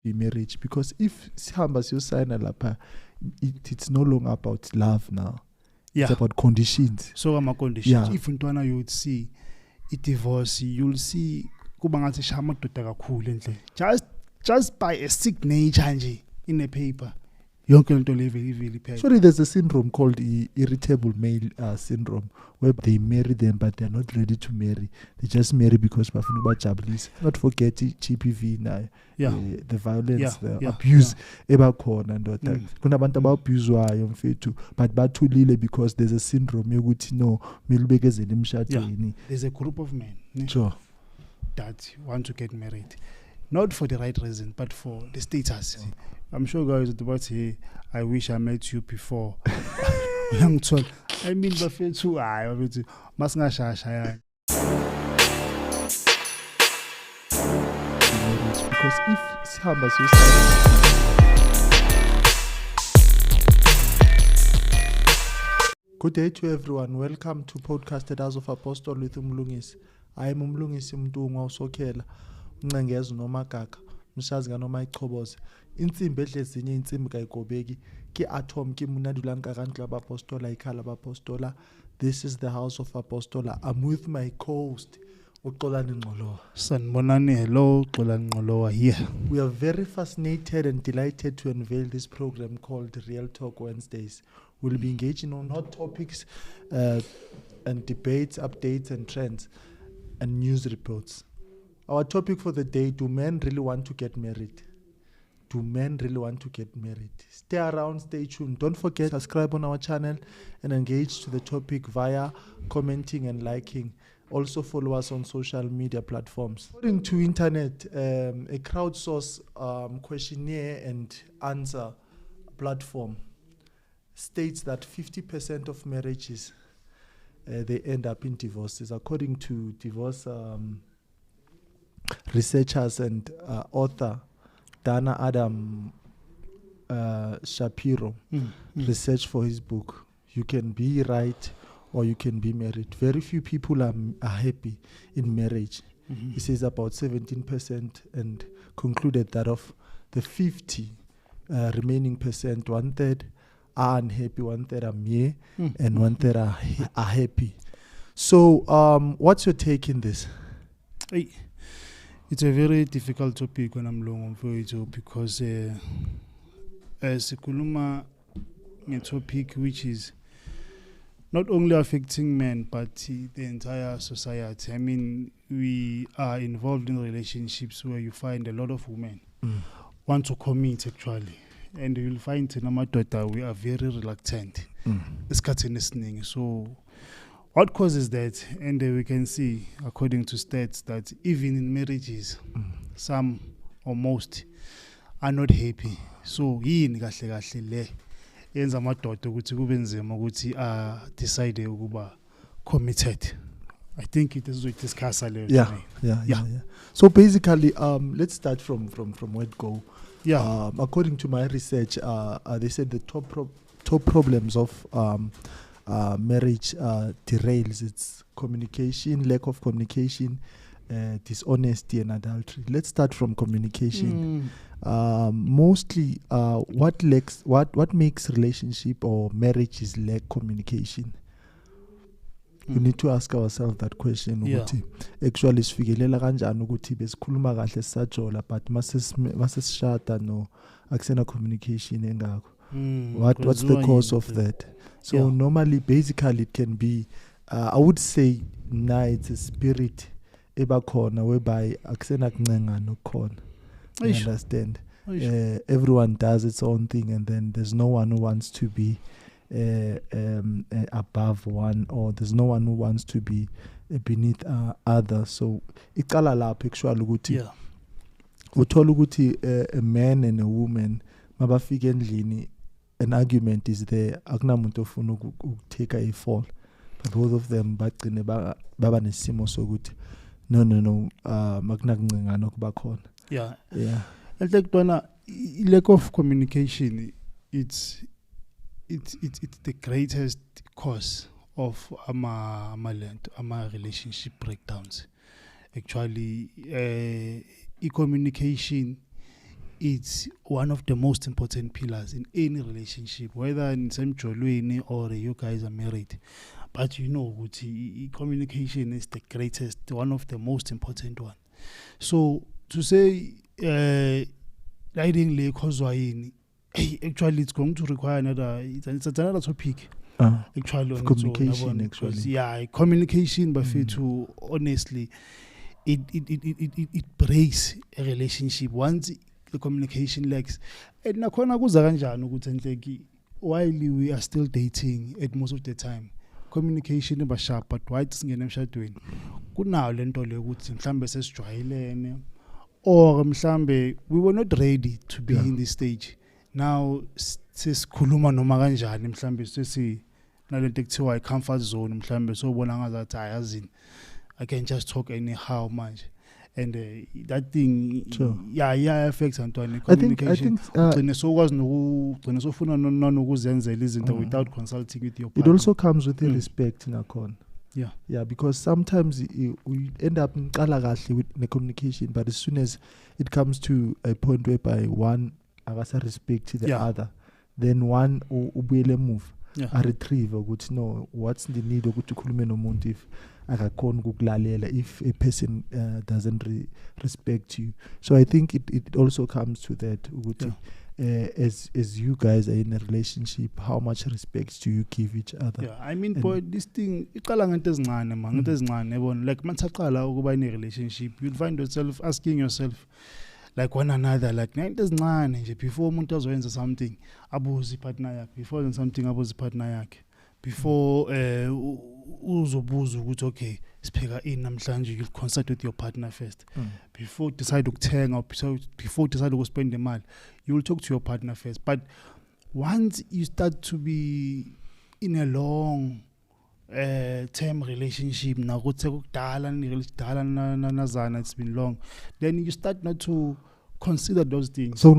be marriage, because if sihamba siyosayina lapha, it's no longer about love now. It's about conditions. So conditions. If Ntwana you would see a divorce, you'll see just by a signature in a paper. Sorry, there's a syndrome called irritable male syndrome, where they marry them but they're not ready to marry. They just marry because not forget GPV now. The violence, the abuse, and abuse but batulile because there's a syndrome. There's a group of men that want to get married. Not for the right reason, but for the status. I'm sure guys at about say, I wish I met you before. I mean, Buffet too. I must not shy. Because if Sihamba Good day to everyone. Welcome to Podcast HouseofAposTle with Mlungisi. I'm Mlungisi Mntungwa Sokhela. Uncengezo noma gaga mshazi noma ichoboze insimbi edlezinye insimbi kayigobeki ki atom ki munadulanga kantu abapostola ikhala abapostola. This is the House of Apostle. I'm with my co-host uXolani Ngqolowa. Sanibonani, hello uXolani Ngqolowa here. We are very fascinated and delighted to unveil this program called Real Talk Wednesdays. We'll be engaging on hot topics and debates, updates and trends and news reports. Our topic for the day: do men really want to get married? Do men really want to get married? Stay around, stay tuned. Don't forget, subscribe on our channel and engage to the topic via commenting and liking. Also follow us on social media platforms. According to internet, a crowdsourced questionnaire and answer platform states that 50% of marriages they end up in divorces. According to divorce researchers and author Dana Adam Shapiro research for his book, You Can Be Right or You Can Be Married. Very few people are happy in marriage. He says about 17%, and concluded that of the 50 remaining percent, 1/3 are unhappy, 1/3 are meh, and 1/3 are happy. So what's your take in this? It's a very difficult topic when I'm long for it, because as a kuluma a topic which is not only affecting men but the entire society. I mean, we are involved in relationships where you find a lot of women want to commit actually, and you'll find in Amadota we are very reluctant. So what causes that? And we can see, according to stats, that even in marriages, some or most are not happy. So yini kahle kahle le yenza amadoda ukuthi kube nzima ukuthi decide ukuba committed. I think it is we discuss a little. Yeah. So basically, let's start from where it go. According to my research, they said the top problems of marriage derails. It's communication, lack of communication, dishonesty and adultery. Let's start from communication. Mostly what makes relationship or marriages lack communication? We need to ask ourselves that question. Actually sifikelela kanjani ukuthi besikhuluma kahle sisajola but masesishada no akusena communication engakho. What's the cause of that? So normally, basically, it can be, I would say, it's a spirit ebakhona whereby akusena kuncenga nokukhona. You understand? Everyone does its own thing, and then there's no one who wants to be above one, or there's no one who wants to be beneath other. So iqala lapho actually ukuthi uthola ukuthi a man and a woman mabafika endlini, an argument is there, akunamuntu ofuna ukutake a fall, but both of them bagcine baba nesimo sokuthi no makunakuncengana okuba khona. And like lack of communication, it's the greatest cause of our relationship breakdowns. Actually, communication it's one of the most important pillars in any relationship, whether in same jolweni or you guys are married. But you know, communication is the greatest, one of the most important one. So to say, actually it's going to require it's another topic. Actually, communication. Actually, communication, but to honestly, it breaks a relationship once the communication lacks. And while we are still dating, at most of the time, communication is sharp, but why doesn't get them doing? Good now, or we were not ready to be in this stage. Now, says kuluma no maganjani mhlambe sesi nalento ekuthiwa comfort zone mhlambe so bona ngazathi ayazini I can just talk anyhow manje. And that thing affects Antoine communication. Without consulting with your partner. It also comes with the respect in Akon. Yeah, because sometimes we end up in kalagashi with the communication, but as soon as it comes to a point whereby one respect the other, then one will move. A retrieve or good know what's the need of to kulumeno if if a person doesn't respect you. So I think it also comes to that. As you guys are in a relationship, how much respect do you give each other? Yeah, I mean, boy, this thing, like like ukuba in a relationship, you'll find yourself asking yourself, like one another, like before umuntu azoyenza something, abuze partner yakhe, before doing something, abuze partner yakhe, before uzobuza ukuthi okay, sipheka ini namhlanje, you'll consult with your partner first. Before decide ukuthenga or before decide to spend the money, you will talk to your partner first. But once you start to be in a long term relationship, it's been long, then you start not to consider those things. So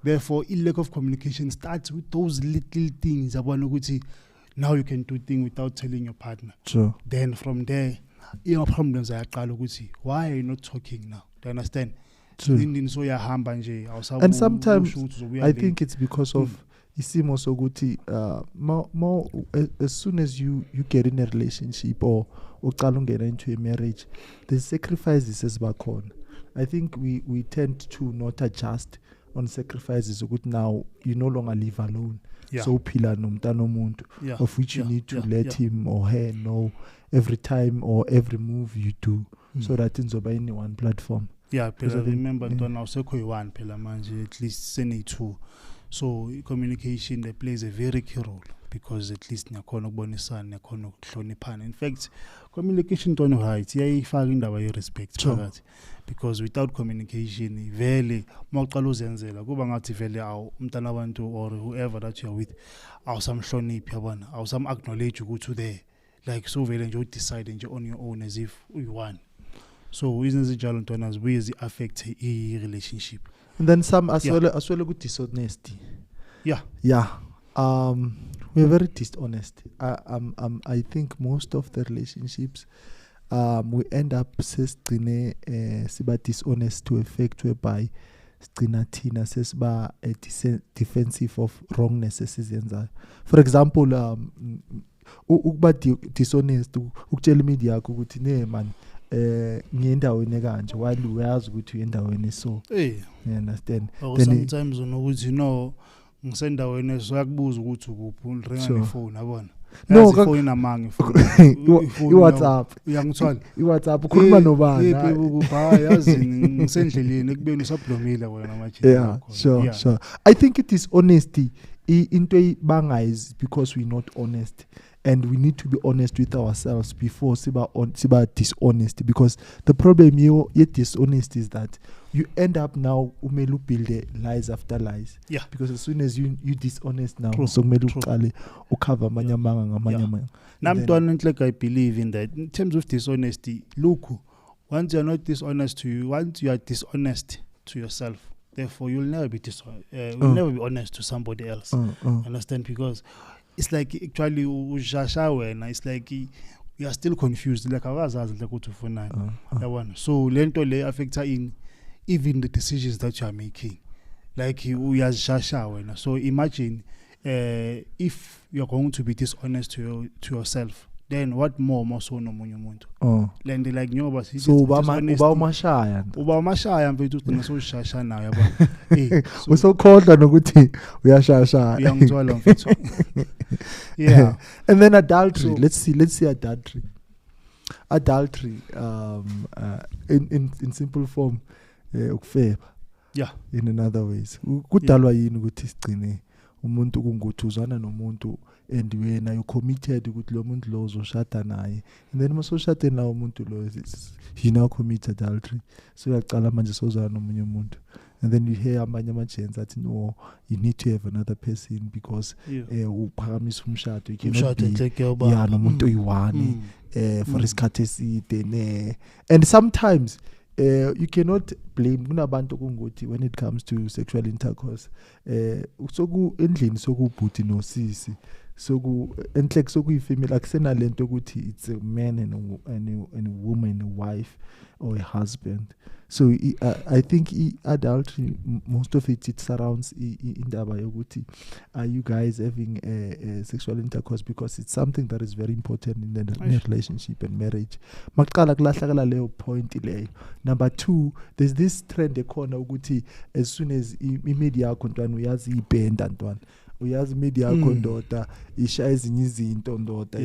therefore, lack of communication starts with those little things. Now you can do things without telling your partner. Sure. Then from there, your problems are why are you not talking now? Do you understand? And sometimes I think it's because of more as soon as you get in a relationship or get into a marriage, the sacrifices is back on. I think we tend to not adjust on sacrifices. Now you no longer live alone. So pila of which you need to let him or her know every time or every move you do, so that it's over any one platform. Yeah, because I remember now one at least send two. So communication plays a very key role because at least in fact, communication don't right. Respect because without communication, very or whoever that you are with, some acknowledge you go to there. Like so very you decide on your own as if you want. So isn't it as we affect a relationship? And then some as well good dishonesty. Yeah. We're very dishonest. I think most of the relationships we end up dishonest to effect whereby tina sesiba defensive of wrongnesses. For example, ukuba dishonest ukutshela media yakho ukuthi ne man ngiyendaweni kanje while uyazi ukuthi uyendaweni so you understand. Sometimes unokuthi ngisendaweni soyakubuza ukuthi ukuphi uringa nefone yabona. No, phone amanga WhatsApp. Uyangithwala. WhatsApp ukhuluma nobani? Yazi ngisendleleni ekubeni usablomile wena manje. Yeah, sure. I think it is honesty. Into bangayiz because we're not honest. And we need to be honest with ourselves before siba dishonest, because the problem you dishonest is that you end up now umelu build lies after lies. Yeah. Because as soon as you dishonest now, so umelu uqale ukava manyamanga ngamanyamanga. Like I believe in that. In terms of dishonesty, look, once you are not dishonest to you, once you are dishonest to yourself, therefore you'll never be never be honest to somebody else. Understand? Because it's like actually it's like we are still confused. Like so lento le affects in even the decisions that you are making. Like uyazishasha. So imagine if you're going to be dishonest to yourself, then what more so nomunye umuntu. Lende like nyoba sithi so uba umashaya mfethu ugcina soshasha nayo yabo. Usokhohlwa nokuthi uyashasha. Uyangithola mfethu. Yeah. And then adultery. Let's see adultery. Adultery in simple form ukufeba. Yeah. In another ways. Kudalwa yini ukuthi sigcine umuntu kunguthuzana nomuntu and wena you committed ukuthi lo muntu lo uzoshada naye, and then masoshade nawo umuntu lo you now commit adultery. So uyaqala manje sozana nomunye umuntu, and then you hear amanye ama-gents athi no, you need to have another person because uphakamisa umshado, you cannot be nomuntu oyi-one for isikhathi eside. And sometimes you cannot blame kunabantu kunguthi when it comes to sexual intercourse soku endlini sokubhuti nosisi soku enhlek sokuyifemale akusena lento ukuthi it's a man and a woman, a wife or a husband. So I think adultery, most of it surrounds indaba yokuthi are you guys having a sexual intercourse, because it's something that is very important in the relationship and marriage. Maqala kulahlakala leyo point leyo. Number 2, there's this trend ekhona ukuthi as soon as imedia yakho ntwana uyazi ibenda ntwana uyazi media yakho ndoda isha ezinye izinto ndoda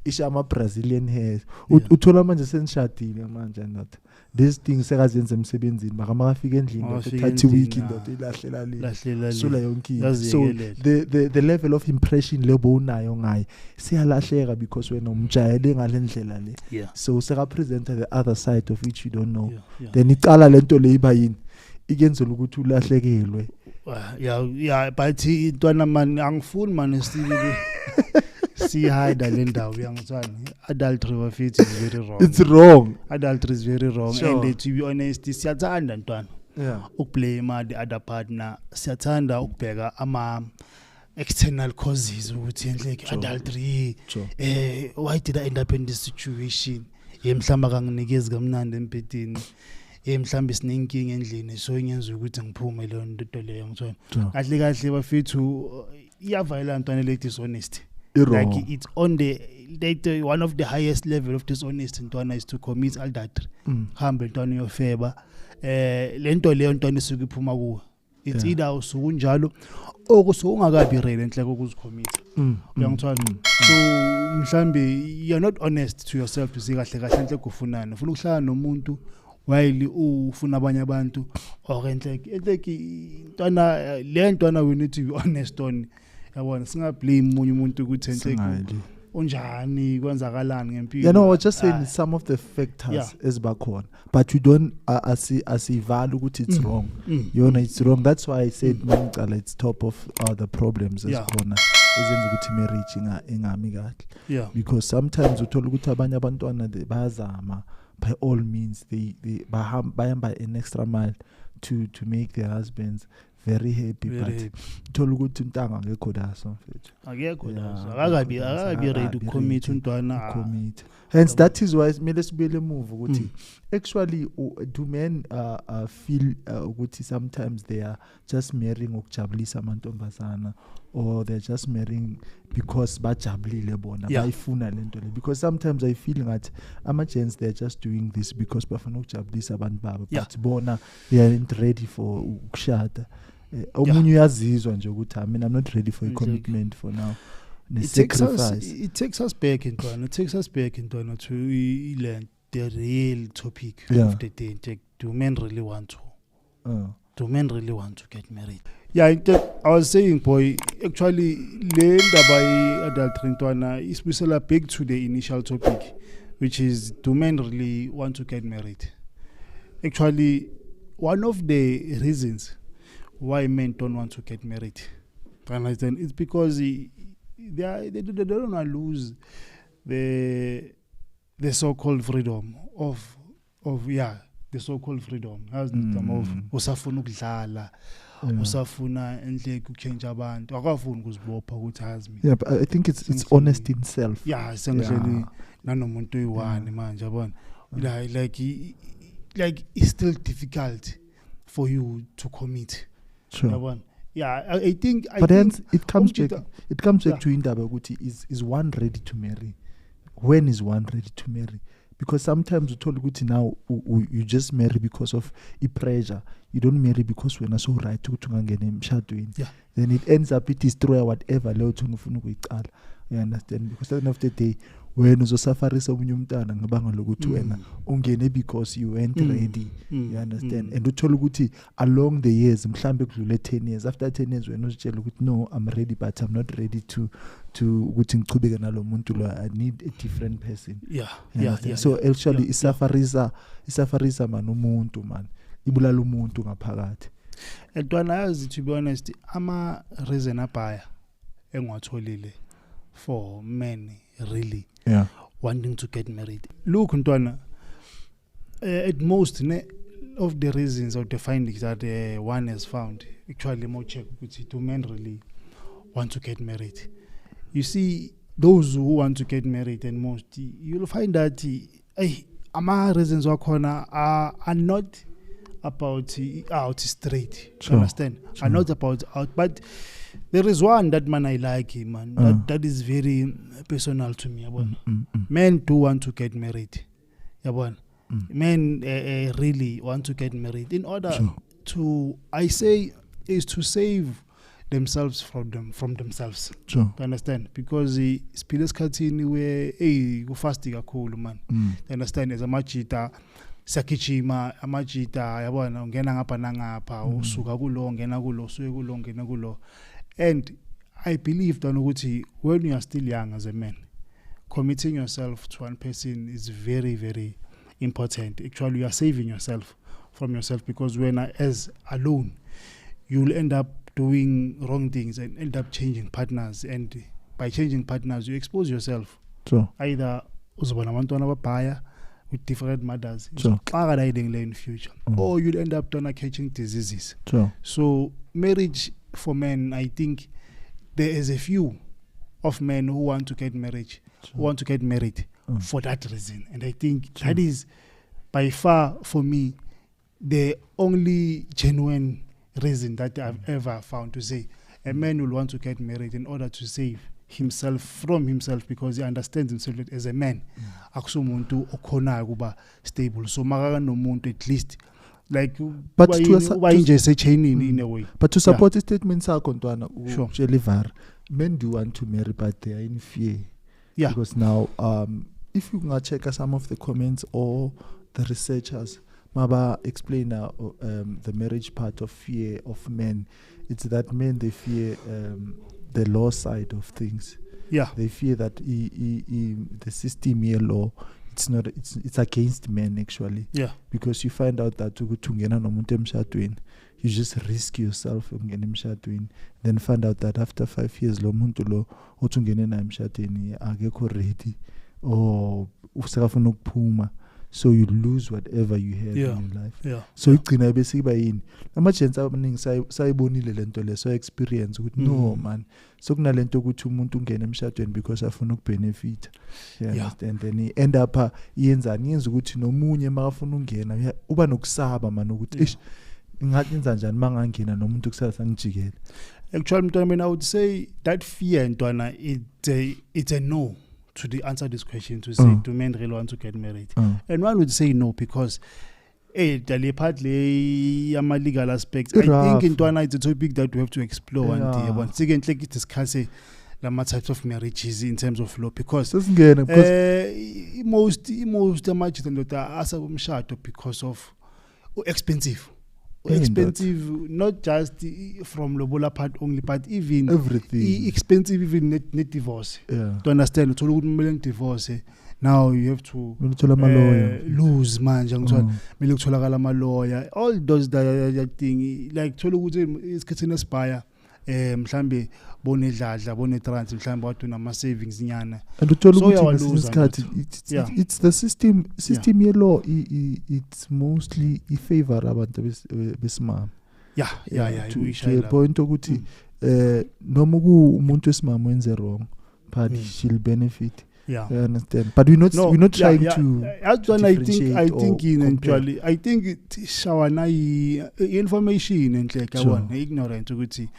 isha ama-Brazilian hairs uthola manje senishadile manje ndoda these things sekazenza emsebenzini makafika endlini ndoda 30 week ndoda ilahlela sula yonke. So the level of impression lebo unayo ngaye siyalahleka because wena umjayele ngalendlela le. So seka present the other side of which you don't know. Then icala lento le iba yini ikenzela ukuthi ulahlekelwe. Yeah, but intwana man angifuni man see hide le ndawo uyangithanda. Adultery wafithi is very wrong. It's wrong. Adultery is very wrong. Sure. And to be honest siyathanda ntwana. Ukublame the other partner. Siyathanda ukubheka ama external causes ukuthi enhleke adultery. Why did I end up in this situation? Mhlamba kanginikezi kamnandi empedini. Mhlamba sinenkinga endlini so ingenza ukuthi ngiphume leyo nto leyo ngithona. Kahle bafethu iyavayela ntwana le dishonest. Like it's on the one of the highest level of dishonest ntwana is to commit adultery. Hambe ntwana yofeba lento leyo ntwana isuke iphuma kuwe. It's either usukunjalo okusungakabi real enhleke ukuzicommit. Uyangithwala. So mhlambe you're not honest to yourself to say kahle enhleke ufunana. Ufuna ukuhlala nomuntu while ufuna abanye abantu or enhleke ntwana le ntwana we need to be honest on. Yabona singablame umunye umuntu ukuthi enhleke unjani kwenzakalani ngempilo. You know, just saying some of the factors ezibakhona, but you don't asivala ukuthi it's wrong. You know it's wrong. That's why I said mangicala it's top of the problems ezikhona ezenza ukuthi marriage ingami kahle. Because sometimes uthola ukuthi abanye abantwana bayazama by all means they bahamba an extra mile to make their husbands very happy, but uthola ukuthi untanga ngekho daso mfethu akekho daso akabi ready to commit untwana. Hence that is why kumele sibele move ukuthi actually do men feel ukuthi sometimes they are just marrying ukujabulisa amantombazana, or they're just marrying because bajabulile bona bayifuna lento le. Because sometimes I feel that ama-gents they're just doing this because bafuna ukujabulisa abantu babo, but bona they aren't ready for ukushada. Omunye uyazizwa nje ukuthi I'm not ready for a commitment for now. It takes us back into to the real topic of the day. Do men really want to get married? Yeah, I was saying, boy, actually, le ndaba adultery ntwana is back to the initial topic, which is, do men really want to get married? Actually, one of the reasons why men don't want to get married, it's because they don't want to lose the so-called freedom of the so-called freedom. How's the term of usafuna ukudlala, usafuna enhleke ukchange abantu, akafuni ukuzibopha ukuthi hazimi. Yeah, but I think it's honest in self. Yeah, essentially nanomuntu oyi-one manje yabona. like it's still difficult for you to commit. Sure. Yeah, I think. But hence it comes back to indaba ukuthi is one ready to marry? When is one ready to marry? Because sometimes we told ukuthi now you just marry because of pressure. You don't marry because we're not so right to ungangena emshadweni. Then it ends up it destroy whatever leyo ungifuna ukuyicala. You understand? Because at the end of the day, when uzosafarisa omunye umntana ngabanga lokuthi wena ungene because you weren't ready. You understand? And uthola ukuthi along the years mhlambe kudlule 10 years, after 10 years wena uzitshela ukuthi no, I'm ready but I'm not ready to ukuthi ngichubeke nalo muntu lo. I need a different person. So actually isafarisa man umuntu man, ibulala umuntu ngaphakathi. Edwana yazi, to be honest, ama reason abhaya engwatholile for men really wanting to get married. Look, Ntwana, at most of the reasons or the findings that one has found, actually more check, do men really want to get married? You see, those who want to get married and most, you'll find that ama reasons are not about out straight. Sure. Understand? Are not about out, but there is one that man I like him, man. That is very personal to me. Men do want to get married. Men really want to get married in order to, I say, is to save themselves from themselves. Sure. You understand? Because Spiles Katini we fasting a cool man. You understand? As a machita. Sakichima amajita yabona ungena ngapha nangapha usuka kulo ngena kulo suye kulo ngena kulo. And I believe that when you are still young as a man, committing yourself to one person is very, very important. Actually, you are saving yourself from yourself, because when as alone, you'll end up doing wrong things and end up changing partners. And by changing partners, you expose yourself. Sure. Either uzobona abantwana ababhaya with different mothers, sure, in future, or you'll end up catching diseases. Sure. So marriage for men, I think there is a few of men who want to get married, for that reason, and I think that is by far for me the only genuine reason that I've ever found to say a man will want to get married in order to save himself from himself, because he understands himself as a man. Akusumuntu okhona kuba stable, so makaka nomuntu at least like, but in a way. But to support the statement sakho Ntwana, sure, men do want to marry but they are in fear. Because now if you can check some of the comments or the researchers Maba explain the marriage part of fear of men. It's that men, they fear the law side of things. They fear that the system here law, it's against men actually. Because you find out that you just risk yourself from getting emshadweni, then find out that after 5 years lo muntu lo othungene na emshadweni akekho ready or usakafuna ukuphuma. So you lose whatever you have in your life. So igcina bese iba yini ama-gents abaningi sayibonile lento le, so experience ukuthi no man, so kunalento ukuthi umuntu ungena emshadweni because afuna ukubenefit. And then he end up yenza ukuthi nomunye makafuna ungena uba nokusaba man ukuthi ngathi yenza njani mangangena nomuntu kusasa ngijikela. Actually Mntwana, I would say that fear Ntwana, it's a no to answer this question, to say do men really want to get married? And one would say no, because partly legal aspects. I think in Ntwana it's a topic that we have to explore and secondly discuss types of marriages in terms of law, because most because of expensive, not just from Lobola part only, but even everything expensive, even net divorce. To understand, divorce. Now you have to lose man, lawyer. All those that thing, like is getting aspire. Mhlambe bone dladla bone trans mhlambe wathi nama savings nyana, and it's the system ye law it's mostly favor abantu besimama. To a point ukuthi noma umuntu wesimama wenze wrong but she'll benefit, Yeah. I understand. But we're not trying to differentiate I think or in compare. actually I think shawana information and like ignorant ukuthi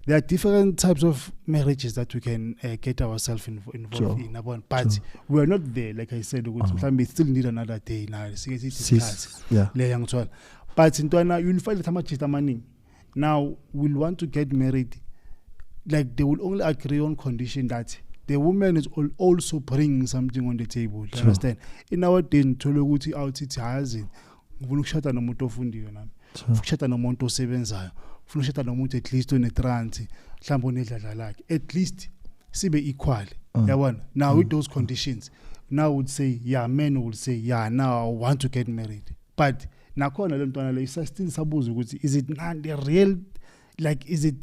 there are different types of marriages that we can get ourselves involved in about, but we are not there. Like I said, we still need another day now. But you'll find that much money. Now we'll want to get married. Like they will only agree on condition that the woman is also bringing something on the table. You understand? In our day, tologuti out it has in. Vulushata no moto fundi yona. Fushata no moto sevenza. Fushata no moto at least on a trans. At least sibe equal. Now with those conditions, now would say men would say now I want to get married. But now still is it not the real, like is it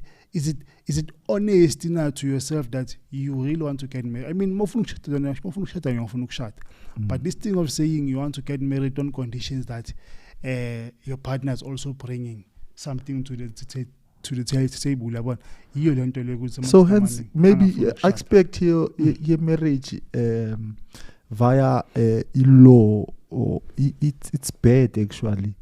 honest enough to yourself that you really want to get married? I mean, but this thing of saying you want to get married on conditions that your partner is also bringing something to the table. So hence maybe expect your marriage via law, or it's bad actually.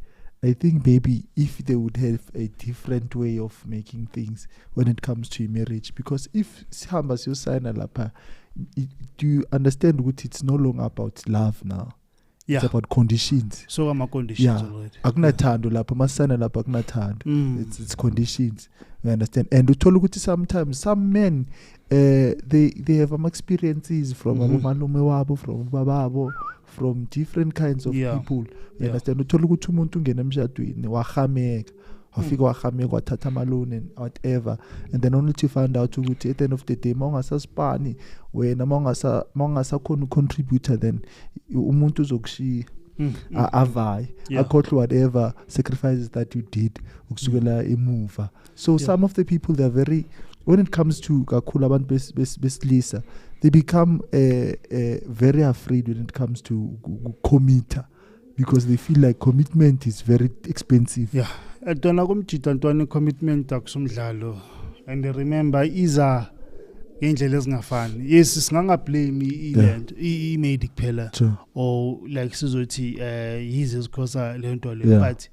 I think maybe if they would have a different way of making things when it comes to marriage, because if Sambas you sign a lapa, do you understand what it's no longer about love now? Yeah. It's about conditions. So I'm a conditions already. Akunatando lapa masana lapa akunatando. It's conditions. You understand? And sometimes some men they have experiences from malume wabo, from bababo, from different kinds of people. You understand? Uthola ukuthi umuntu ungena emshadweni wahameka, wafika wahameka wathatha amalone and whatever, and then only to find out ukuthi at the end of the day mawungasaspani wena mawungasakhona contributor, then umuntu uzokushiya avaye akhohlwe whatever sacrifices that you did ukusukela emuva. So some of the people, they're very, when it comes to kakhulu abantu besilisa, they become very afraid when it comes to commit, because they feel like commitment is very expensive. Yeah. Ntwana kumjita ntwana commitment akusumdlalo. And remember iza ngendlela ezingafani. Yes, singanga blame i-medic phela or like sizothi yize sikhosa le nto le, but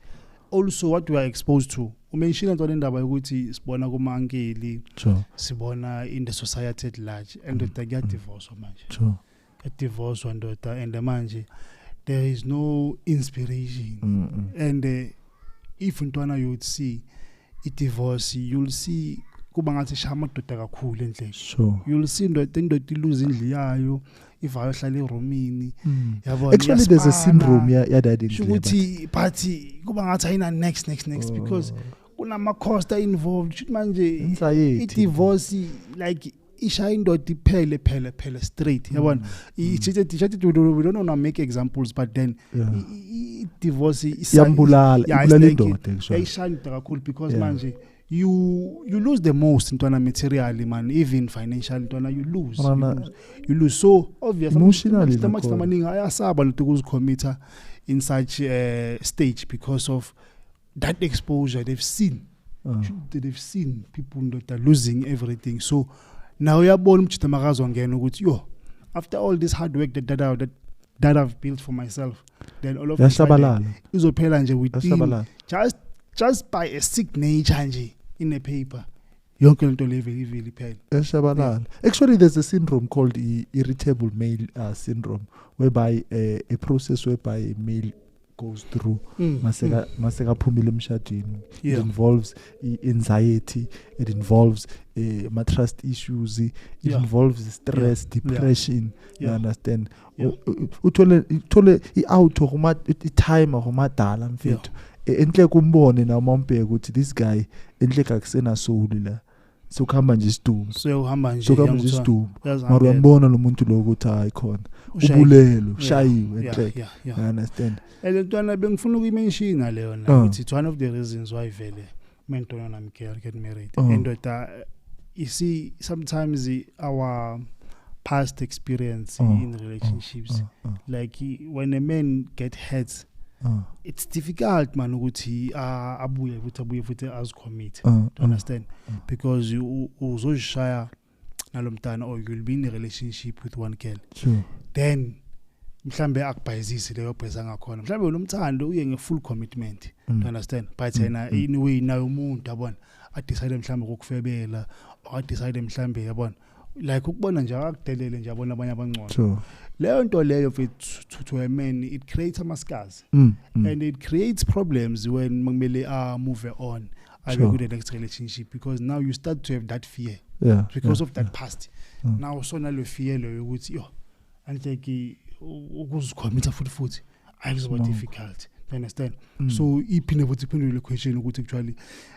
also what we are exposed to. Umenshina ntwana indaba yokuthi sibona kuma ankeli, sibona in the society at large, and the get divorce manje. Get divorce ndoda, and manje there is no inspiration. And if ntwana you would see it divorce, you'll see kuba ngathi shama doda kakhulu endleke. You'll see ndoda lose indlu yayo if ayohlala eromini. Actually there's a syndrome daddy ukuthi party kuba ngathi ayina next because kunama cost involved. Should manje it divorce like isha indoda iphele straight. Yabona we don't want to make examples, but then divorce iyambulala indoda yayishaya kakhulu because manje you lose the most ntwana materially, man, even financially ntwana you lose so obviously emotionally amaningi ayasaba ukuzicommit in such stage because of that exposure they've seen. They've seen people that are losing everything. So now uyabona umjita makazo ngena ukuthi after all this hard work that I've built for myself, then all of a sudden izophela nje within just by a signature nje in a paper. Yonke lento level iphela. Actually there's a syndrome called irritable male syndrome, whereby a process whereby a male goes through maseka phumile emshadweni. It involves anxiety, it involves trust issues, it involves stress, depression. You understand? Uthole i-auto kuma i-timer kumadala mfethu. Enhle kumbone na umbheke ukuthi this guy enhle kakusena soul la. So kuhamba nje isidumbu. So mara uyambona lo muntu lo ukuthi hayi khona ubulelo ushayiwe enhle. You understand? Ntwana bengifuna ukuyimenshina leyo na ukuthi it's one of the reasons why vele mentona nami get married. And you see sometimes our past experience in relationships, like when a man get hurt, it's difficult man ukuthi abuye futhi as commit. Do you understand? Because you uzoshaya nalomntana, or you'll be in a relationship with one girl. Sure. Then mhlambe akubhayizise leyo bheza ngakhona. Mhlambe unomthando uye nge-full commitment. You understand? But in a way nayo umuntu yabona adecide mhlambe ukufebela, or adecide mhlambe yabona like ukubona nje akudelele nje yabona abanye abangcono. Sure. Leyo nto leyo to a man, it creates scars. And it creates problems when kumele move on. I go to the next relationship, because now you start to have that fear. Because of that past. Now so nalo fear lo ukuthi yo anhleki ukuzikhomita futhi akuzoba difficult. You understand? So iphinde futhi iphendule question ukuthi actually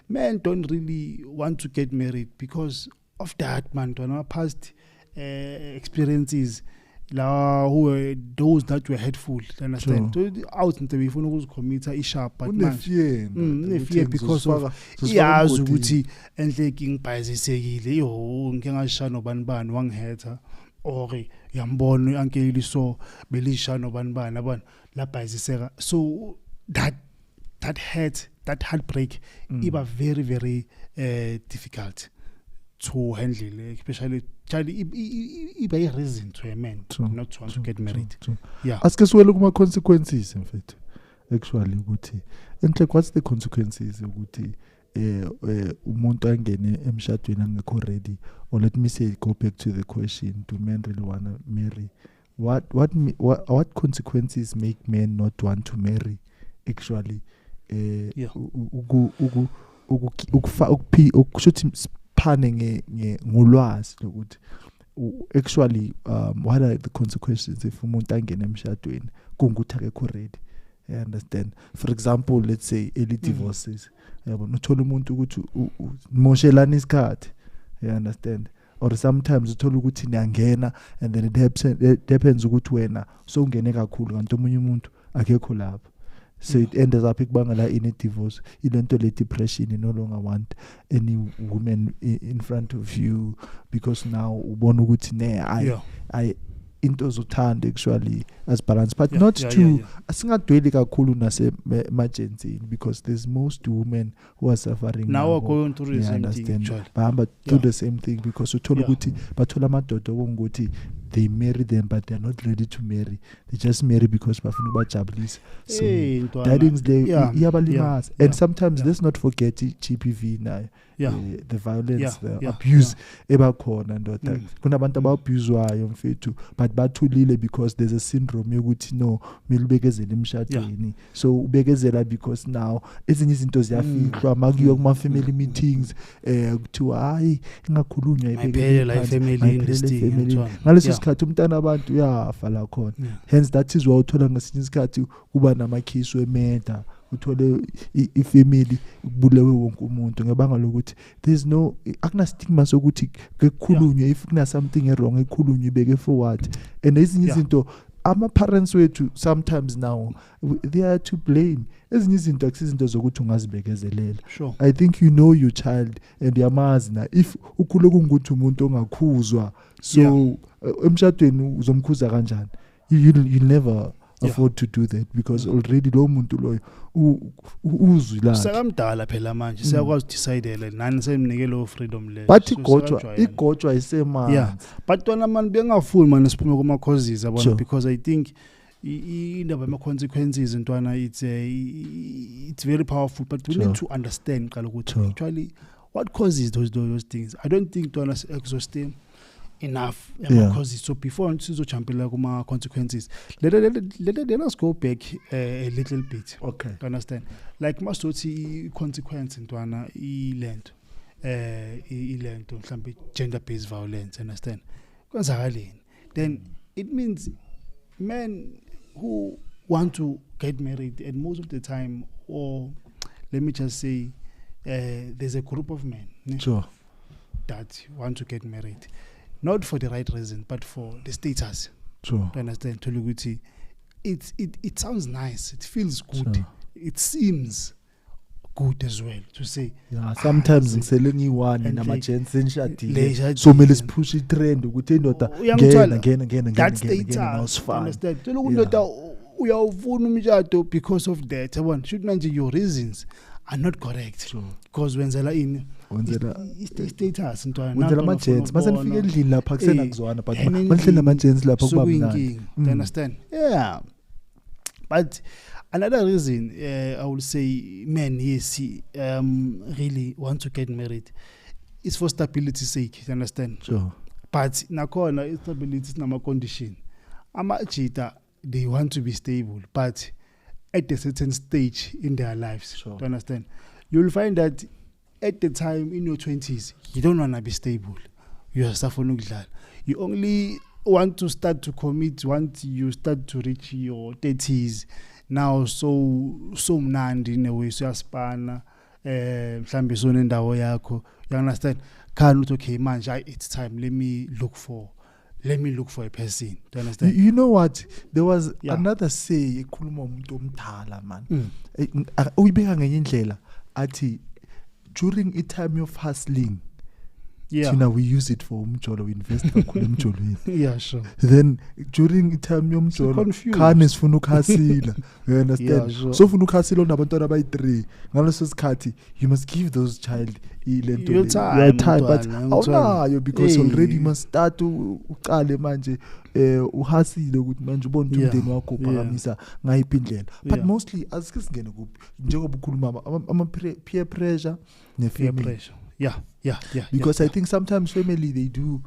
men don't really want to get married because of that, man. To our past experiences, who were those that were hateful. You understand? So out into we funa ukuzikhomita isharp, but man fear because of yazi ukuthi enhleki ngibhayizisekile yo ngike ngashano banibani wangihetha, or yambona ankeli so belishano banibani abona labhayiziseka. So that hurt, that heartbreak iba very very difficult to handle, especially child iba a reason to a man not to want to get married. Yeah. Ask us well kuma consequences in fact. Actually ukuthi enhle what's the consequences ukuthi umuntu angene emshadweni angekho ready, or let me say go back to the question, do men really want to marry? What consequences make men not want to marry actually? Ukushuthi phane ngolwazi lokuthi actually what are the consequences if umuntu angena emshadweni kungukuthi akekho ready. I understand. For example, let's say early divorces. Yabona uthola umuntu ukuthi moshelana isikhathi. You understand? Or sometimes uthola ukuthi niyangena and then it depends ukuthi wena so ungene kakhulu kanti omunye umuntu akekho lapho. So it ends up ikubangela in a divorce, ilento le depression, you no longer want any woman in front of you because now ubona ukuthi I into zothanda actually as balance, but not too asingadweli kakhulu nase emergency, because there's most women who are suffering now are going through the same thing bahamba do the same thing, because uthola ukuthi bathola amadoda ukuthi they marry them but they're not ready to marry, they just marry because bafuna ukubajabulisa. So dating's there iyabalimaza, and sometimes let's not forget GBV nayo, the violence, the abuse ebakhona ndoda kunabantu ababuzwayo mfethu but bathulile because there's a syndrome yokuthi no milibekezela emshadweni. So ubekezela because now ezinye izinto ziyafihlwa makuyo kuma family meetings kuthiwa hayi ingakhulunywa iphelele family ngaleso sikhathi umntana abantu uyafa la khona. Hence that is why uthola ngesinye isikhathi kuba namakhisi wemeda, uthole ifamily kubulewe wonke umuntu ngebanga lokuthi there's no akuna stigma sokuthi kekhulunywe if kuna something wrong ekhulunywe ibeke forward. And ezinye izinto ama parents wethu sometimes now they are to blame. Ezinye izinto akusizinto zokuthi ungazibekezelela. I think you know your child and yamazi na if ukhule kungukuthi umuntu ongakhuzwa so emshadweni uzomkhuza kanjani, you never afford to do that, because already lo muntu loyo uzwilana sekamdala phela manje siyakwazi decide nani semnike lo freedom le, but igotshwa isemanzi. But wona man bengafuni man siphume kuma causes abona, because I think indaba ama consequences ntwana it's very powerful, but we need to understand qala ukuthi actually what causes those things. I don't think ntwana exhaustive enough causes. So before sizojumpela kuma consequences, let us go back a little bit. Okay, understand, like masothi consequence ntwana ilento mhlambe gender based violence, understand kwenzakaleni, then it means men who want to get married, and most of the time, or let me just say there's a group of men that want to get married, not for the right reason, but for the status. To understand, to look at it sounds nice, it feels good, it seems good as well to say. Sometimes ngiselengi one nama-gents enshadile, so mele sipush i-trend ukuthi indoda ngena understand. To look at uyawufuna umshado because of that. Should manje your reasons are not correct. Sure. Because wenzela status wenzela ama-gents masenifika endlini lapha kusenakuzwana but manihleli ama-gents lapha kuba mnandi. You understand? Yeah. But another reason I will say men yes really want to get married is for stability's sake. You understand? Sure. But nakhona instability is nama condition. Ama-jita, they want to be stable, but at a certain stage in their lives. Sure. Do you understand? You'll find that at the time in your 20s, you don't want to be stable. You are suffering. You only want to start to commit once you start to reach your 30s. Now, so mnandi in a way, so yaspana, mhlambe so nendawo yakho. You understand? Can't okay, man, it's time. Let me look for a person. Do you understand? You know what? There was another say ekhuluma umuntu omdala man. Uyibeka ngenye indlela athi during a time of hustling. Yeah. Now we use it for umjolo, we invest kakhulu emjolweni. Yeah, sure. Then during a time yomjolo khane sifuna ukuhasila. You understand? Yeah, sure. So ufuna ukuhasila nabantwana abayi3 ngaleso sikhathi you must give those child your time but awunayo because already you must start uqale manje uhasile ukuthi manje ubone ukuthi umndeni wakho uphakamisa ngayiphi indlela. But mostly asike singene kuphi njengoba ukhuluma ama peer pressure ne family pressure. Yeah. Because I think sometimes family they do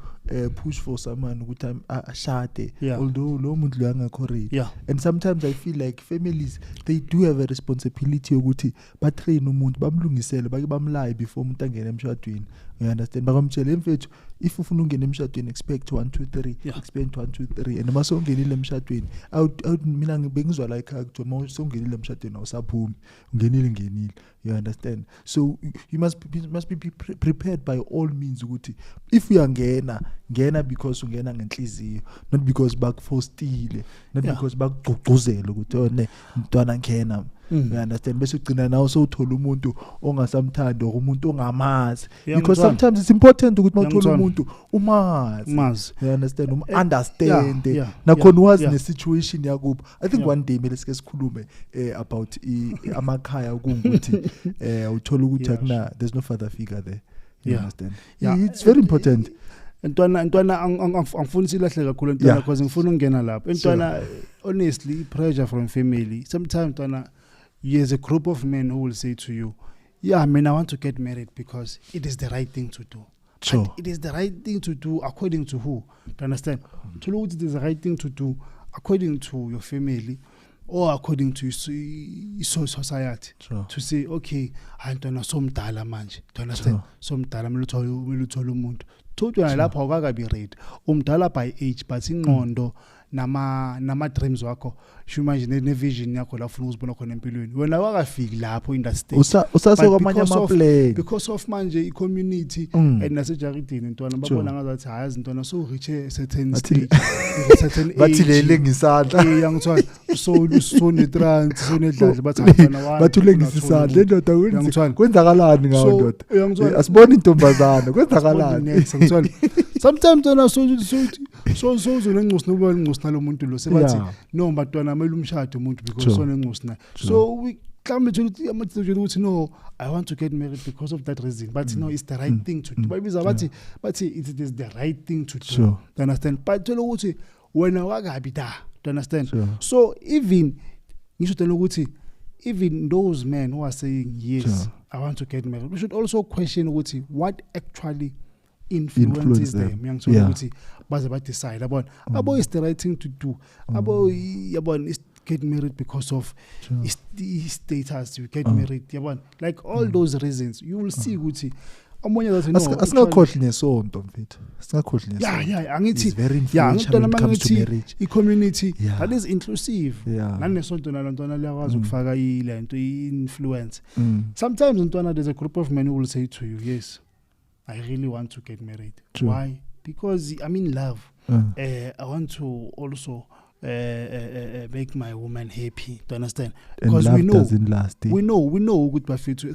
push for someone who time ashade although lo muntu lo angakho ready. And sometimes I feel like families they do have a responsibility ukuthi ba train umuntu bamlungisele bake bamlaye before umuntu angena emshadweni. You understand? Bakamtshela mfethu if ufuna ungena emshadweni expect 1 2 3 expect 1 2 3 and mase ungenile emshadweni mina ngibengizwa like akuthiwa mase ungenile emshadweni awusaphumi ungenile. You understand? So you must be prepared by all means ukuthi if you are ngena because ungena ngenhliziyo not because bakufostile not because bakugqugquzela ukuthi one mntwana ngena. You understand? Bese ugcina nawe sowuthola umuntu ongasamthandi or umuntu ongamazi because sometimes it's important ukuthi mawuthola umuntu umazi. You understand? Understand nakhona wazi ne situation yakuphi. I think one day mele sike sikhulume about amakhaya ukuthi uthola ukuthi akuna there's no father figure there. You understand? It's very important. Ntwana angifuni silahle kakhulu ntwana because ngifuna ungena lapho. Ntwana honestly pressure from family. Sometimes ntwana there's a group of men who will say to you, I want to get married because it is the right thing to do. Sure. But it is the right thing to do according to who? Do you understand? To know it is the right thing to do according to your family or according to society. Sure. To say, okay, antona somdala manje. Do you understand? Somdala meluthola umuntu. Totally lapho awukakabi ready. Umdala by age but ingqondo nama dreams wakho imagine ne vision yakho la ufuna uzibona khona empilweni wena wakafiki lapho in that stage usaso kwamanye ama plan because of manje i community and nasejaridini ntwana babona ngazathi hayazi ntwana so reach a certain stage certain age bathi lele ngisandla ngithwa so ne trans so ne dladla bathi ntwana wami bathi lengisa isandla ndoda kwenzakalani ngawo ndoda asibona intombazana kwenzakalani sometimes ntwana so uzonencusi nobani nalomuntu lo sebathi no batwana amele umshado umuntu because so nencusi na so we claim ukuthi no I want to get married because of that reason but no it's the right thing to do babiza bathi it is the right thing to do. You understand? But tell ukuthi wena wakabi da. Do you understand? So even ngisho tell ukuthi even those men who are saying yes I want to get married we should also question ukuthi what actually influences them ngiyangithola ukuthi baze ba decide abo is the right thing to do abo yabona is get married because of status you get married yabona like all those reasons you will see ukuthi omunye zathi no asingakhohlwe nesonto mfethu singakhohlwe nesonto angithi very influential when it comes to marriage i community that is inclusive nanesonto nalantwana liyakwazi ukufaka ilento influence sometimes ntwana there's a group of men who will say to you yes I really want to get married. Why? Because I'm in love. I want to also make my woman happy. Do you understand? Because we know doesn't last. We know good perfect.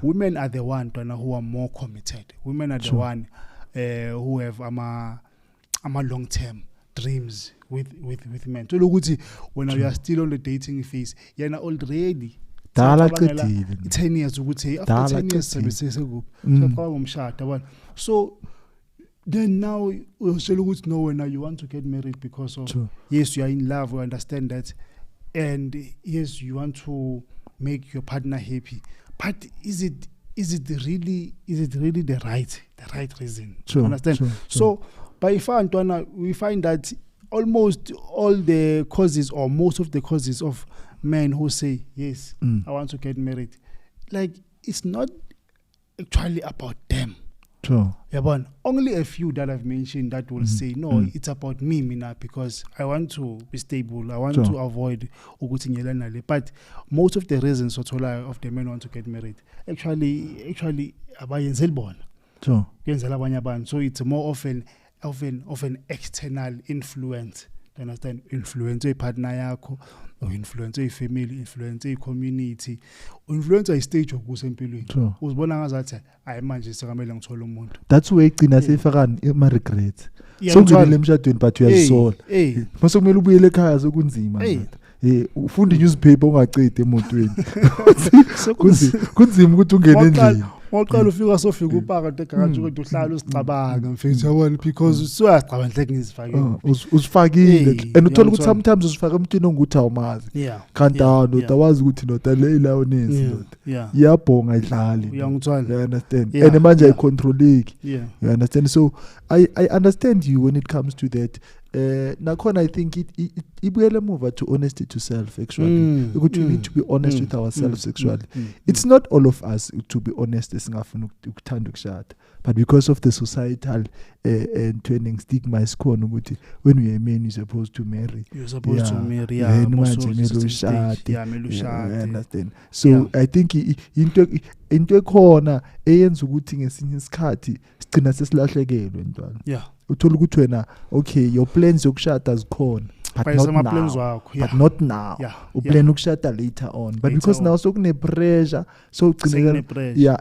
Women are the one who are more committed. Women are the one who have long-term dreams with men. So look, when you are still on the dating phase, you're already dala qedile 10 years ukuthi after 10 years sebesesekuphi soqala ngomshado yabona. So then now no when you want to get married because of yes, you are in love, we understand that, and yes, you want to make your partner happy, but is it really the right reason? Understand? So by Antwana, we find that almost all the causes or most of the causes of men who say yes, I want to get married, like it's not actually about them. Yabon, only a few that I've mentioned that will say no, it's about me, Mina, because I want to be stable, I want to avoid ugutinyelanale. But most of the reasons of the men want to get married actually abayenzelbona. So it's more often an external influence. You understand? Influence a partner yako, or influence a family, influence a community, influence a stage of kusempilweni. Uzibona ngazathi hayi manje sekamele ngithola umuntu. That's where igcina sefakani ema regrets. So ngile emshadweni but uyazisola. Mase kumele ubuyele ekhaya sokunzima. Ufunda newspaper ungacede emotweni. Kunzima ukuthi ungene endlini. Mawuqala ufika sofika upaka tekanje ukuthi uhlala usicabanga mfethu yabona because usuyacabanga like ngizifakile. Usifakile and uthola ukuthi sometimes usifaka emntwini onguthi awumazi. Kanti notawazi ukuthi nota le lioness nota. Iyabhonga idlali. Uyangithwala. You understand? And manje ayicontroleki. You understand? So I understand you when it comes to that. Nakhona I think it will move to honesty to self actually. We need to be honest with ourselves sexually. It's not all of us to be honest esingafuna ukuthanda ukushada, but because of the societal and training stigma isikhona ukuthi when you are a man you're supposed to marry. You're supposed to marry. Understand? So I think into ekhona eyenza ukuthi ngesinye isikhathi sigcina sesilahlekelwe ntwana. Uthola ukuthi wena okay your plans yokushada zikhona but not now. Uplan ukushada later on but because now sokune pressure so ugcina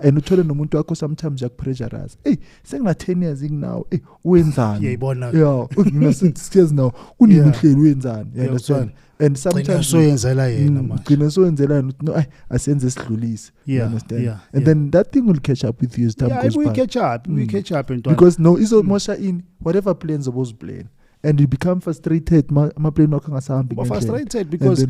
and uthole nomuntu wakho sometimes yakupressurize sengina 10 years now wenzani ngina now unikuhleli wenzani understand and sometimes so yenzela yena manje ugcina so yenzela no asenze sidlulise understand and then that thing will catch up with you as time goes by. We catch up and because no izomosha in whatever plans of those plan and you become frustrated ama-plane wakho angasahambi ngendlela. Frustrated because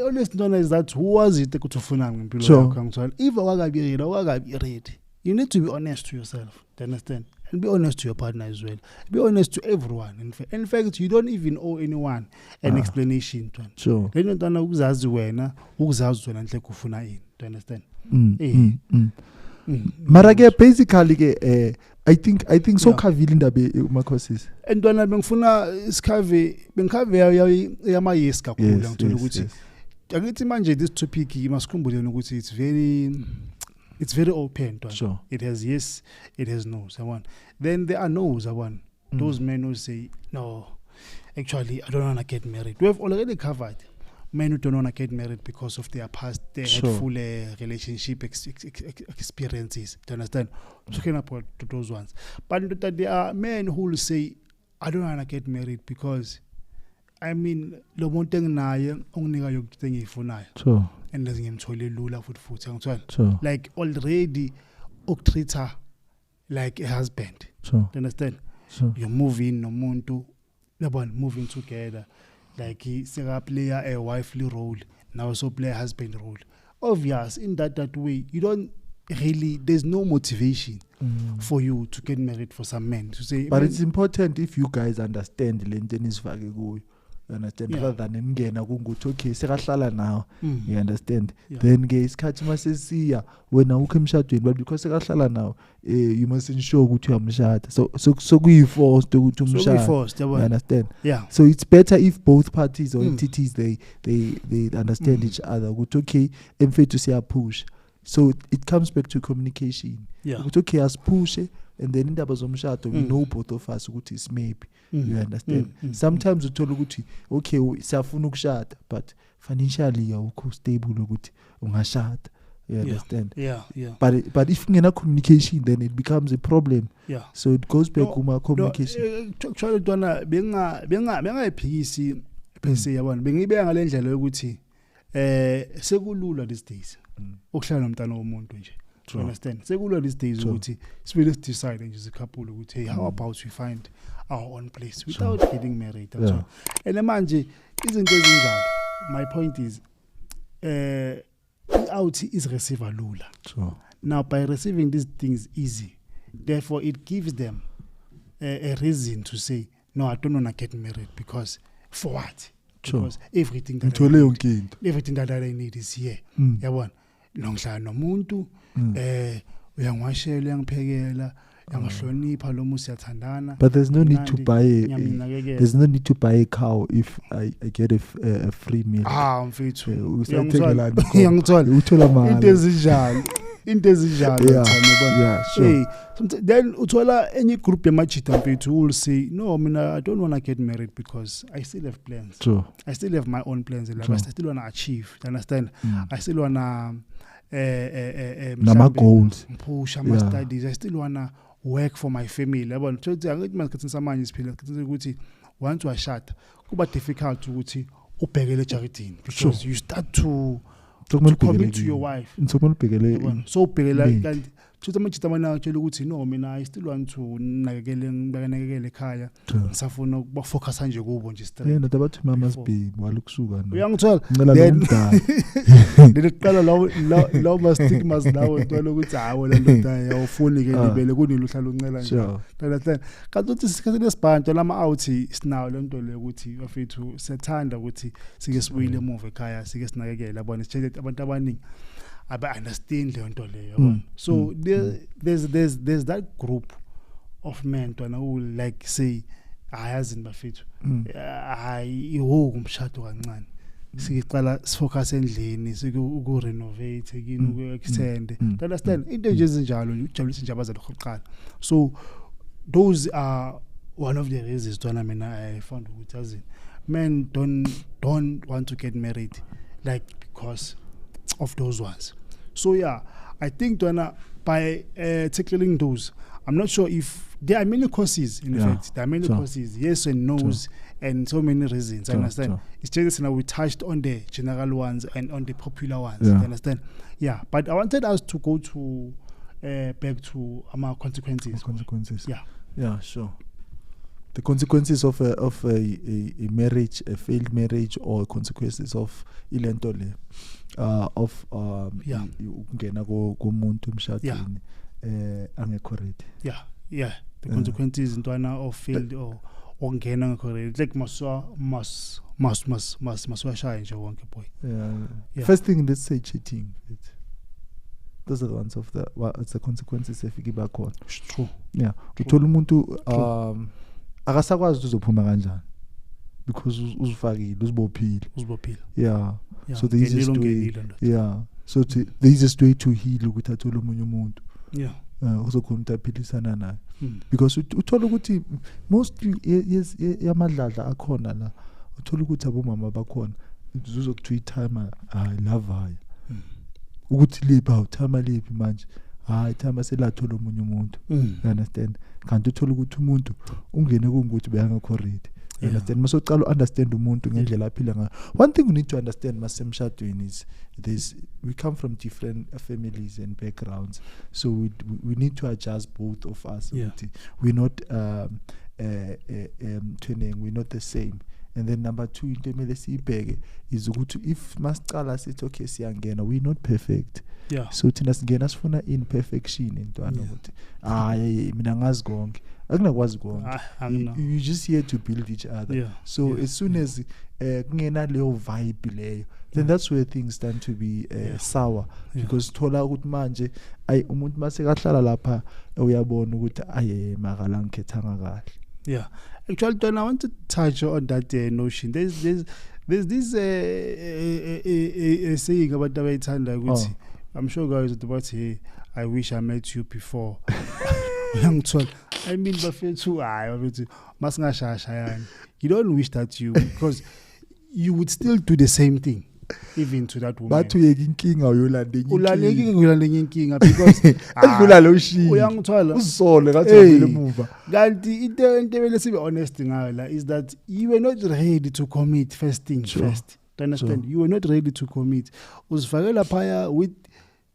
always known as that who was it ekutufuna ngempilo yakho ngithola if awakabi ready you need to be honest to yourself, do you understand, and be honest to your partner as well, be honest to everyone. In fact you don't even owe anyone an explanation to then ntwana ukuzazi wena nhle kufuna ini, do you understand? Mara ke basically ke I think so khavile indaba umakhosis entwana bengifuna isikhave bengikhave yama yes kakhulu ngithola ukuthi akithi manje this topic masikhumbule ukuthi it's very open. It has yes, it has no. Then there are no's. Those men who say no, actually I don't want to get married. We have already covered men who don't want to get married because of their past, their full relationship experiences. Do you understand? Talking about those ones. But there are men who will say, I don't want to get married because, I mean, lo muntu enginaye onginika yonke into engiyifunayo. And let's ngimthole lula futhi. Like already treat her like a husband. Do you understand? You're moving nomuntu, moving together. Like he play a wifely role, now also play a husband role. Obvious in that way, you don't really, there's no motivation for you to get married for some men to say. But it's important if you guys understand the is you understand, rather than ngena kunguthi okay sekahlala now, you understand, then ke isikhathi masesiya wena ukho emshadweni, but because sekahlala now you must ensure ukuthi uyamshada, so kuyi-forced ukuthi umshada, you understand, so it's better if both parties or entities they understand each other ukuthi okay emfethu siya push, so it comes back to communication ukuthi okay as push and then indaba zomshado we know both of us ukuthi is maybe, you understand, sometimes uthola ukuthi okay siyafuna ukushada but financially awukho stable ukuthi ungashada, you understand, but if ngena communication then it becomes a problem, so it goes back kuma communication. Actually ntwana bengayiphikisi bese yabona bengibeka ngalendlela yokuthi sekulula these days ukuhlala nomntana womuntu nje. You understand? Sekulula these days ukuthi sibili decide nje as a couple ukuthi hey, how about we find our own place without getting married. And manje izinto ezinjalo, my point is out is receiver lula. Now by receiving these things easy, therefore it gives them a reason to say no, I don't want to get married because for what? Because everything that I need is here. Yabona nongihlala nomuntu uyangwashela uyangiphekela yangihlonipha lo musi yathandana. But there's no need to buy a cow if I get a free meal. Mfethu uthola mali into ezinjalo then uthola any group yamajita mfethu will say no, I don't want to get married because I still have plans. I still have my own plans in life. I still want to achieve. You understand? I still want to my goals, push my studies. I still want to work for my family. Once you are shut, kuba difficult ukuthi ubhekele ejaridini because you start to commit to your wife. So ubhekela Chuta machita mana tshela ukuthi no, I still want to nakekele ekhaya. Ngisafuna ukuba focus nje kubo nje straight. Yena tabathi mama's babe walukusuka no. Uyangithola. Ngiqala lawo ma stigmas lawo ntwana ukuthi hawo le ndoda yawufuni ke libele kuniluhlala uncela nje. Understand? Kanti uthi sikhathini esibhanto lama out sinawo le nto le ukuthi bafethu sethanda ukuthi sike sibuyile emuva ekhaya sike sinakekele abone sitshele abantu abaningi I understand the ontole. So there's that group of men who will like say ayazi bafethu umshado kancane siqala sifocus endlini siku renovate yini uku extend. Understand into nje ezinjalo ujabulisa nje abazali qoqala. So those are one of the reasons I found ukuthi men don't want to get married like because of those ones. So yeah, I think by tackling those, I'm not sure if there are many causes. In fact, there are many causes, yes and no's, and so many reasons. Understand? It's just we touched on the general ones and on the popular ones. Understand? Yeah, but I wanted us to go to back to our consequences. Yeah, sure. The consequences of a marriage, a failed marriage, or consequences of ilentole, of ukungena komuntu emshadweni angekho ready. Yeah. The consequences intwana of failed or ongena angekho ready. Like maswashaya nje wonke boy. Yeah. First thing, let's say cheating. Those are the ones of it's the consequences efike bakhona. True. Yeah. Uthola umuntu akasakwazi uzophuma kanjani because uzifakile uzibophile. So the easiest way the easiest way to heal ukuthi athole umunye umuntu uzokhona ukuthi aphilisana naye because uthola ukuthi mostly yamadladla akhona la uthola ukuthi abomama bakhona uzokuthiwa time I love her ukuthi lipa time lipi manje time selathola umunye umuntu. You understand? Kanti uthola ukuthi umuntu ungene kungukuthi beyangakho ready. You understand? Masocala understand umuntu ngendlela aphila ngayo. One thing we need to understand masemshadweni is we come from different families and backgrounds, so we need to adjust both of us. We're not we're not the same. And then number two, into emele siyibheke is ukuthi if masicala sithi okay siyangena, we're not perfect. So thina singena sifuna imperfection intwana ukuthi mina ngazi konke akunakwazi konke. You just here to build each other. So as soon as kungena leyo vibe leyo, then that's where things start to be sour because thola ukuthi manje umuntu masekahlala lapha uyabona ukuthi makala ngikethanga kahle. Actually, Don, I want to touch on that notion. There's this saying about the way it's I'm sure guys at about here. I wish I met you before. I mean, you don't wish that because you would still do the same thing. Even to that woman. But uyinkinga uyolandeng inkinga because edlula lo shini uyangithola usole ngathi emuva kanti into ebele sibe honest ngayo la is that you were not ready to commit first things first. Do you understand? You were not ready to commit. Uzifakela phaya with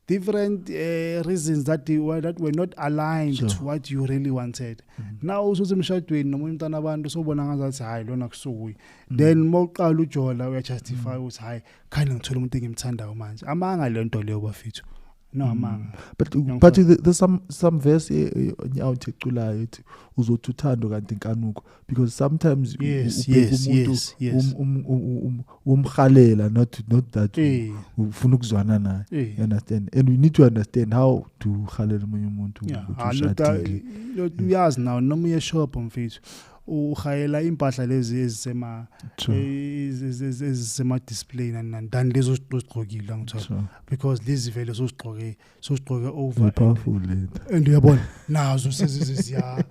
different reasons that were not aligned to what you really wanted. Now usuze emshadweni nomunye umntana abantu sobona ngazathi hayi lona kusukuyi. Then mawuqala ujola uyajustify ukuthi hayi khani ngithola umuntu engimthandayo manje. Amanga le nto leyo bafethu. No amanga. But there's some verse nyawuthi eculayo ethi uzothi uthando kanti inkanuko, because sometimes umkhalela not that ufuna ukuzwana naye. You understand? And we need to understand how to khalela umunye umuntu ukuthi ushadile. Uyazi now noma uye shop mfethu ukhayela impahla lezi ezisema display and lezo sigqokile ngithola, because lezi vele sozigqoke over powerful and uyabona nazo seziziya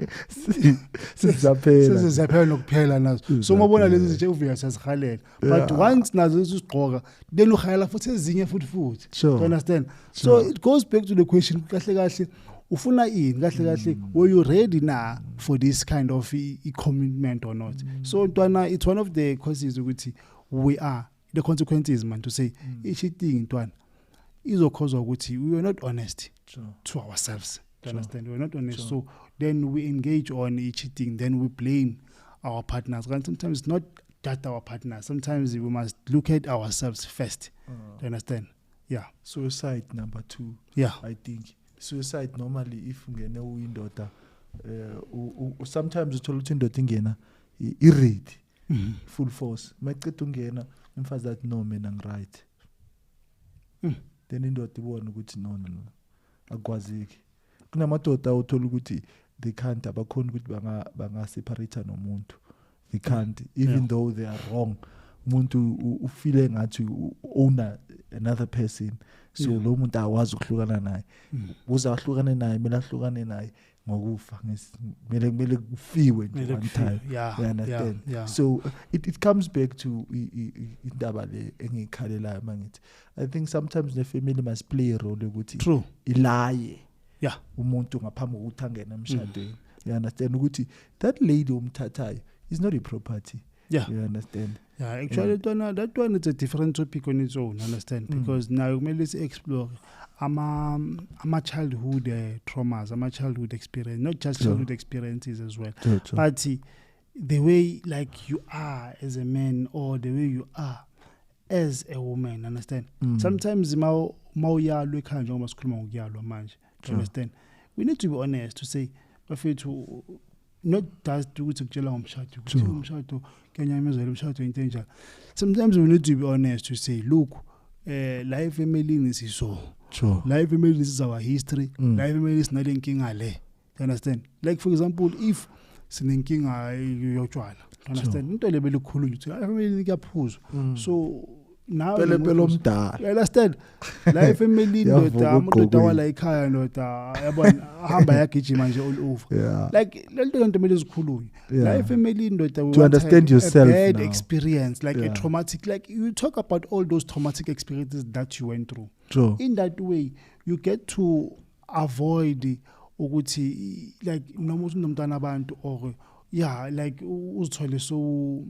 sizaphela nokuphela nazo, so mabona lezi nje uvika siyazikhalela, but once nazo sizigqoka then ukhayela futhi ezinye futhi. Do you understand? So it goes back to the question kahle ufuna ini kahle were you ready now for this kind of commitment or not? So ntwana, it's one of the causes ukuthi we are the consequences man to say cheating ntwana izokhozwa ukuthi we were not honest to ourselves. Do you understand? We were not honest. So then we engage on cheating, then we blame our partners. And sometimes not just our partners, sometimes we must look at ourselves first. Do you understand? Yeah. Suicide number 2. Yeah. I think suicide normally if ungene uyindoda sometimes uthola ukuthi indoda ingena irate full force maqeda ungena umfazi athi no mina ngiright, then indoda ibona ukuthi no akwazeki. Kunamadoda uthola ukuthi they can't abakhona ukuthi banga separate nomuntu, they can't even though they are wrong. Umuntu ufile ngathi owner another person, so lo muntu awazi ukuhlukana naye. Uzahlukana naye, mela hlukane naye ngokufa, mele kufiwe nje one time. You understand? So it comes back to indaba le engikhalelayo mangithi I think sometimes the family must play a role ukuthi ilaye umuntu ngaphambi kokuthi angene emshadweni. You understand ukuthi that lady umthathayo is not a property. You understand? Yeah, actually that one is a different topic on its own, understand? Because now let's explore ama childhood traumas, ama childhood experience, not just childhood experiences as well, but the way like you are as a man or the way you are as a woman, understand? Sometimes mawuyalo ekhaya njengoba sikhuluma ngokuyalo manje, understand? We need to be honest to say bafethu not just ukuthi kutshela ngomshado kenyamezela umshado into enjalo. Sometimes we need to be honest to say look, life family is so life family is our history, life family is nale nkinga le. You understand? Like for example, if sinenkinga yotshwala, understand? Into le belikhuluma ukuthi life family kuyaphuzwa, so now pelo mdala, you understand? Life family ndoda amudoda wala ekhaya ndoda yabona ahamba yagijima nje all over, like lento into kumele zikhulunywe. Life family ndoda to understand yourself, bad now. experience, like a traumatic, like you talk about all those traumatic experiences that you went through. In that way you get to avoid ukuthi like noma unomntana abantu or like uzithole so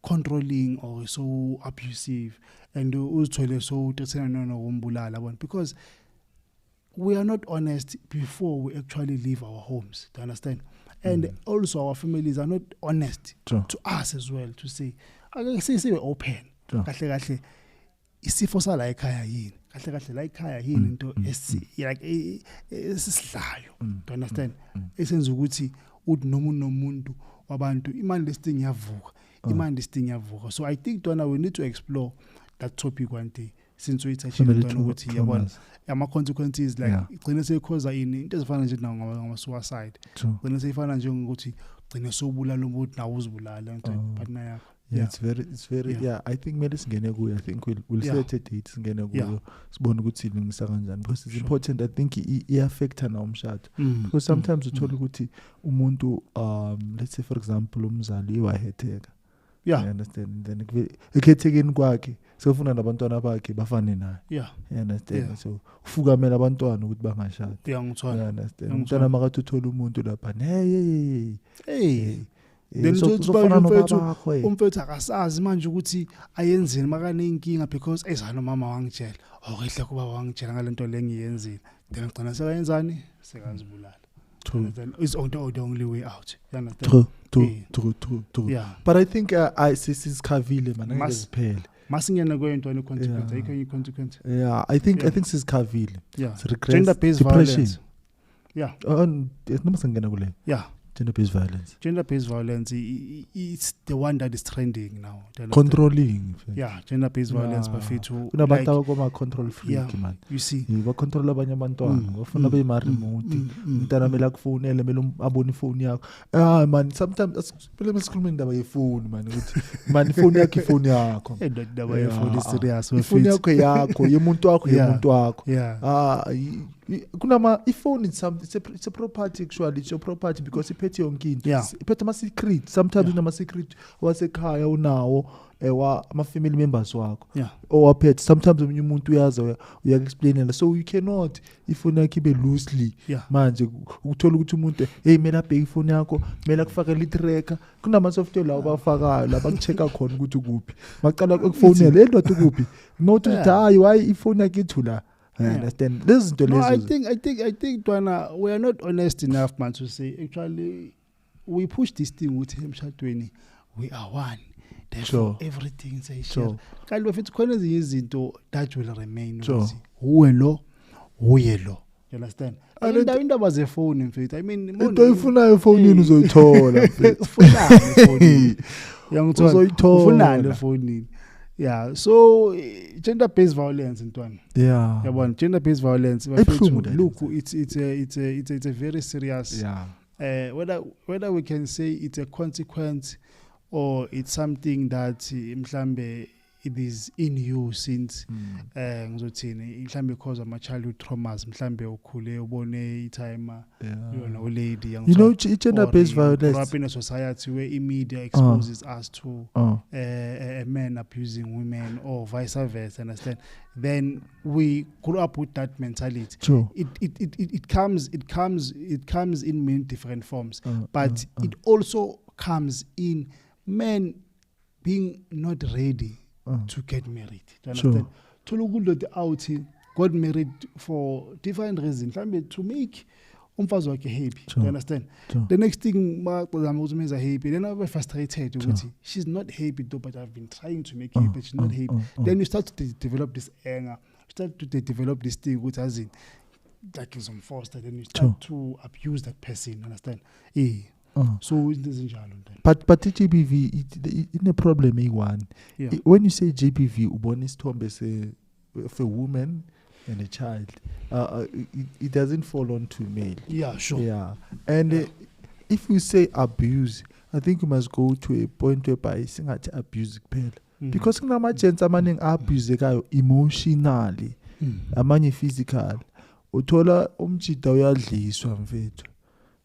controlling or so abusive and uzithole so threatening nokumbulala abantu, because we are not honest before we actually leave our homes. Do you understand? And also our families are not honest to us as well to say we're open. Kahle isifo sala ekhaya yini, kahle la ekhaya yini into like esihlayo. Do you understand? Esenza ukuthi uthi nomuntu wabantu imani lesithing yavuka, imani lesithing yavuka. So I think Donna, we need to explore that topic one day, since we touch on ukuthi yabona ama consequences like igcine sekhoza ini into ezifana nje ngama suicide, igcine seyifana nje ngokuthi igcine sobulala umuntu nawo uzibulala into partner yakho. It's very I think medicine ngene kuyo, I think we'll set a date singene kuyo sibone ukuthi ilungisa kanjani, because it's important. I think it affects na umshado, because sometimes uthola ukuthi umuntu let's say for example umzali wahetheka, you understand, then ekhethekeni kwakhe sefuna nabantwana bakhe bafane naye, you understand, so ufukamela abantwana ukuthi bangashada, ngithola, you understand, umntana makathi uthola umuntu lapha hey then so uzofana nobabakho umfethu akasazi manje ukuthi ayenzeni makane inkinga because ezana mama wangitshela okehle kuba wangitshela ngalento lengiyenzile then ngicina sekayenzani sekazibulala. Then it's the only way out. You understand? True. Yeah. But I think I sisikhavile man ngesiphele. Masingena kwento ane consequence ayikho consequence. Yeah, I think sisikhavile. Yeah. Regress, gender based depression. Violence. Yeah. Masingena kule. Yeah. Gender based violence. Gender based violence it's the one that is trending now. Controlling. Yeah, gender based violence bafethu. Kunabantu abakoma control freak man. You see. Ba control abanye abantwana. Bafuna bema remote. Umntana mela kufonela mela abone ifone yakho. Man, sometimes phela masikhuluma indaba yefone man ukuthi man ifone yakho. Indaba yefone is serious. Ifone yakho yemuntu wakho. Yeah. Kunama ifone it's a property actually, it's your property because iphethe yonke into. Iphethe ama secret. Sometimes unama secret wasekhaya unawo ama family members wakho. Or pet sometimes when umuntu uyaza uyaexplainela so you cannot ifone yakho ibe loosely manje ukuthola ukuthi umuntu hey mela abheke ifone yakho mela kufaka litracker kunama software la abafakayo la bakuchecka khona ukuthi ukuphi maqala ukufonela endoda ukuphi not ukuthi hayi why ifone yakho ithula. I understand. I think Dwana, we are not honest enough man to say actually we push this thing with him emshadweni we are one. Therefore everything is sure. Kanti bafethu khona ezinye izinto that will remain ukuthi uwe lo uye lo. You understand? Indaba zefone mfethu. I mean into ifunayo efonini uzoyithola mfethu. Ufuna efonini. Uzoyithola. Ufuna efonini. Yeah, so gender-based violence in Twan. Yeah. Gender-based violence. Look, it's a very serious. Yeah. Whether we can say it's a consequence or it's something that mhlambe it is in you since ngizothini mhlambe because of my childhood traumas mhlambe ukhule ubone time yona lady gender-based violence up in a society where media exposes us to men abusing women or vice versa, understand? Then we grew up with that mentality. It comes in many different forms, but it also comes in men being not ready to get married. Do you understand? Tolugulo out got married for different reasons. To make umfazi wakhe happy. Do you understand? The next thing is happy. Then I'm frustrated. She's not happy though, but I've been trying to make her happy. She's not happy. Then you start to develop this anger. You start to develop this thing which has in like is enforced. Then you start to abuse that person. Understand? So it doesn't jalo. But GBV in a problem one. When you say GBV, ubone isithombe for a woman and a child, it doesn't fall on to male. Yeah, sure. Yeah, and if you say abuse, I think you must go to a point whereby singathi abuse kuphela because kunama gents amaningi abuse kayo emotionally, amanye physical. Uthola umjida uyadliswa mfethu.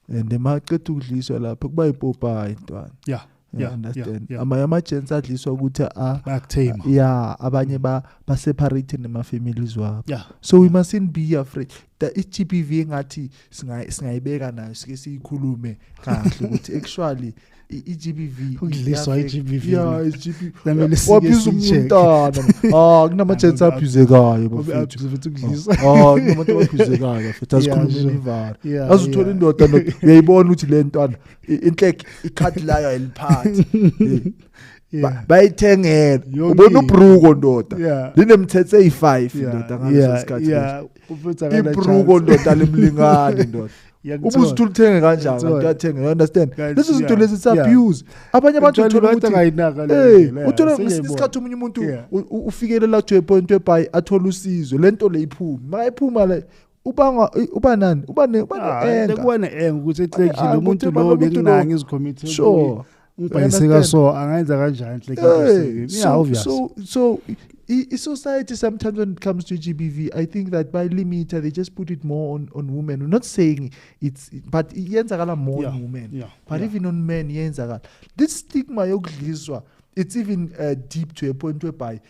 And the market ukudliswa lapho kuba ipopa intwana. Yeah, understand. Ama gents adliswa ukuthi bakuthema. Yeah, abanye ba separate nema families wabo. Yeah. So we mustn't be afraid. The GBV ngathi singayibeka nayo sike siyikhulume kahle ukuthi actually GBV ukudliswa GBV. Yeah, it's GBV. Wabhiza umntana. Kunama gents abhuzekayo bafethu. Kunama abhuzekayo bafethu asikhulumeni ivara. Azuthola indoda uyayibona ukuthi le ntwana inhleke ikhathi layo eliphathi. Bayithengela ubona ubruko ndoda linemthethe eyi5 ndoda ngaleso sikhathi ibruko ndoda lemlingani ndoda ubuzithula uthenge kanjani uyathenga you understand lesi zinto lesi abuse abanye abantu uthola ukuthi ngayinaka le uthola isikhathi umunye umuntu ufikelela to a point whereby athola usizo lento le iphuma mayiphuma le uba nani uba enga kuba enga ukuthi ehlekile umuntu lo bekunanga izicommittee sure ubhayiseka so angayenza kanjani so society sometimes when it comes to GBV I think that by limit they just put it more on women. We're not saying it's but yenzakala more on women but even on men yenzakala this stigma yokudliswa it's even deep to a point whereby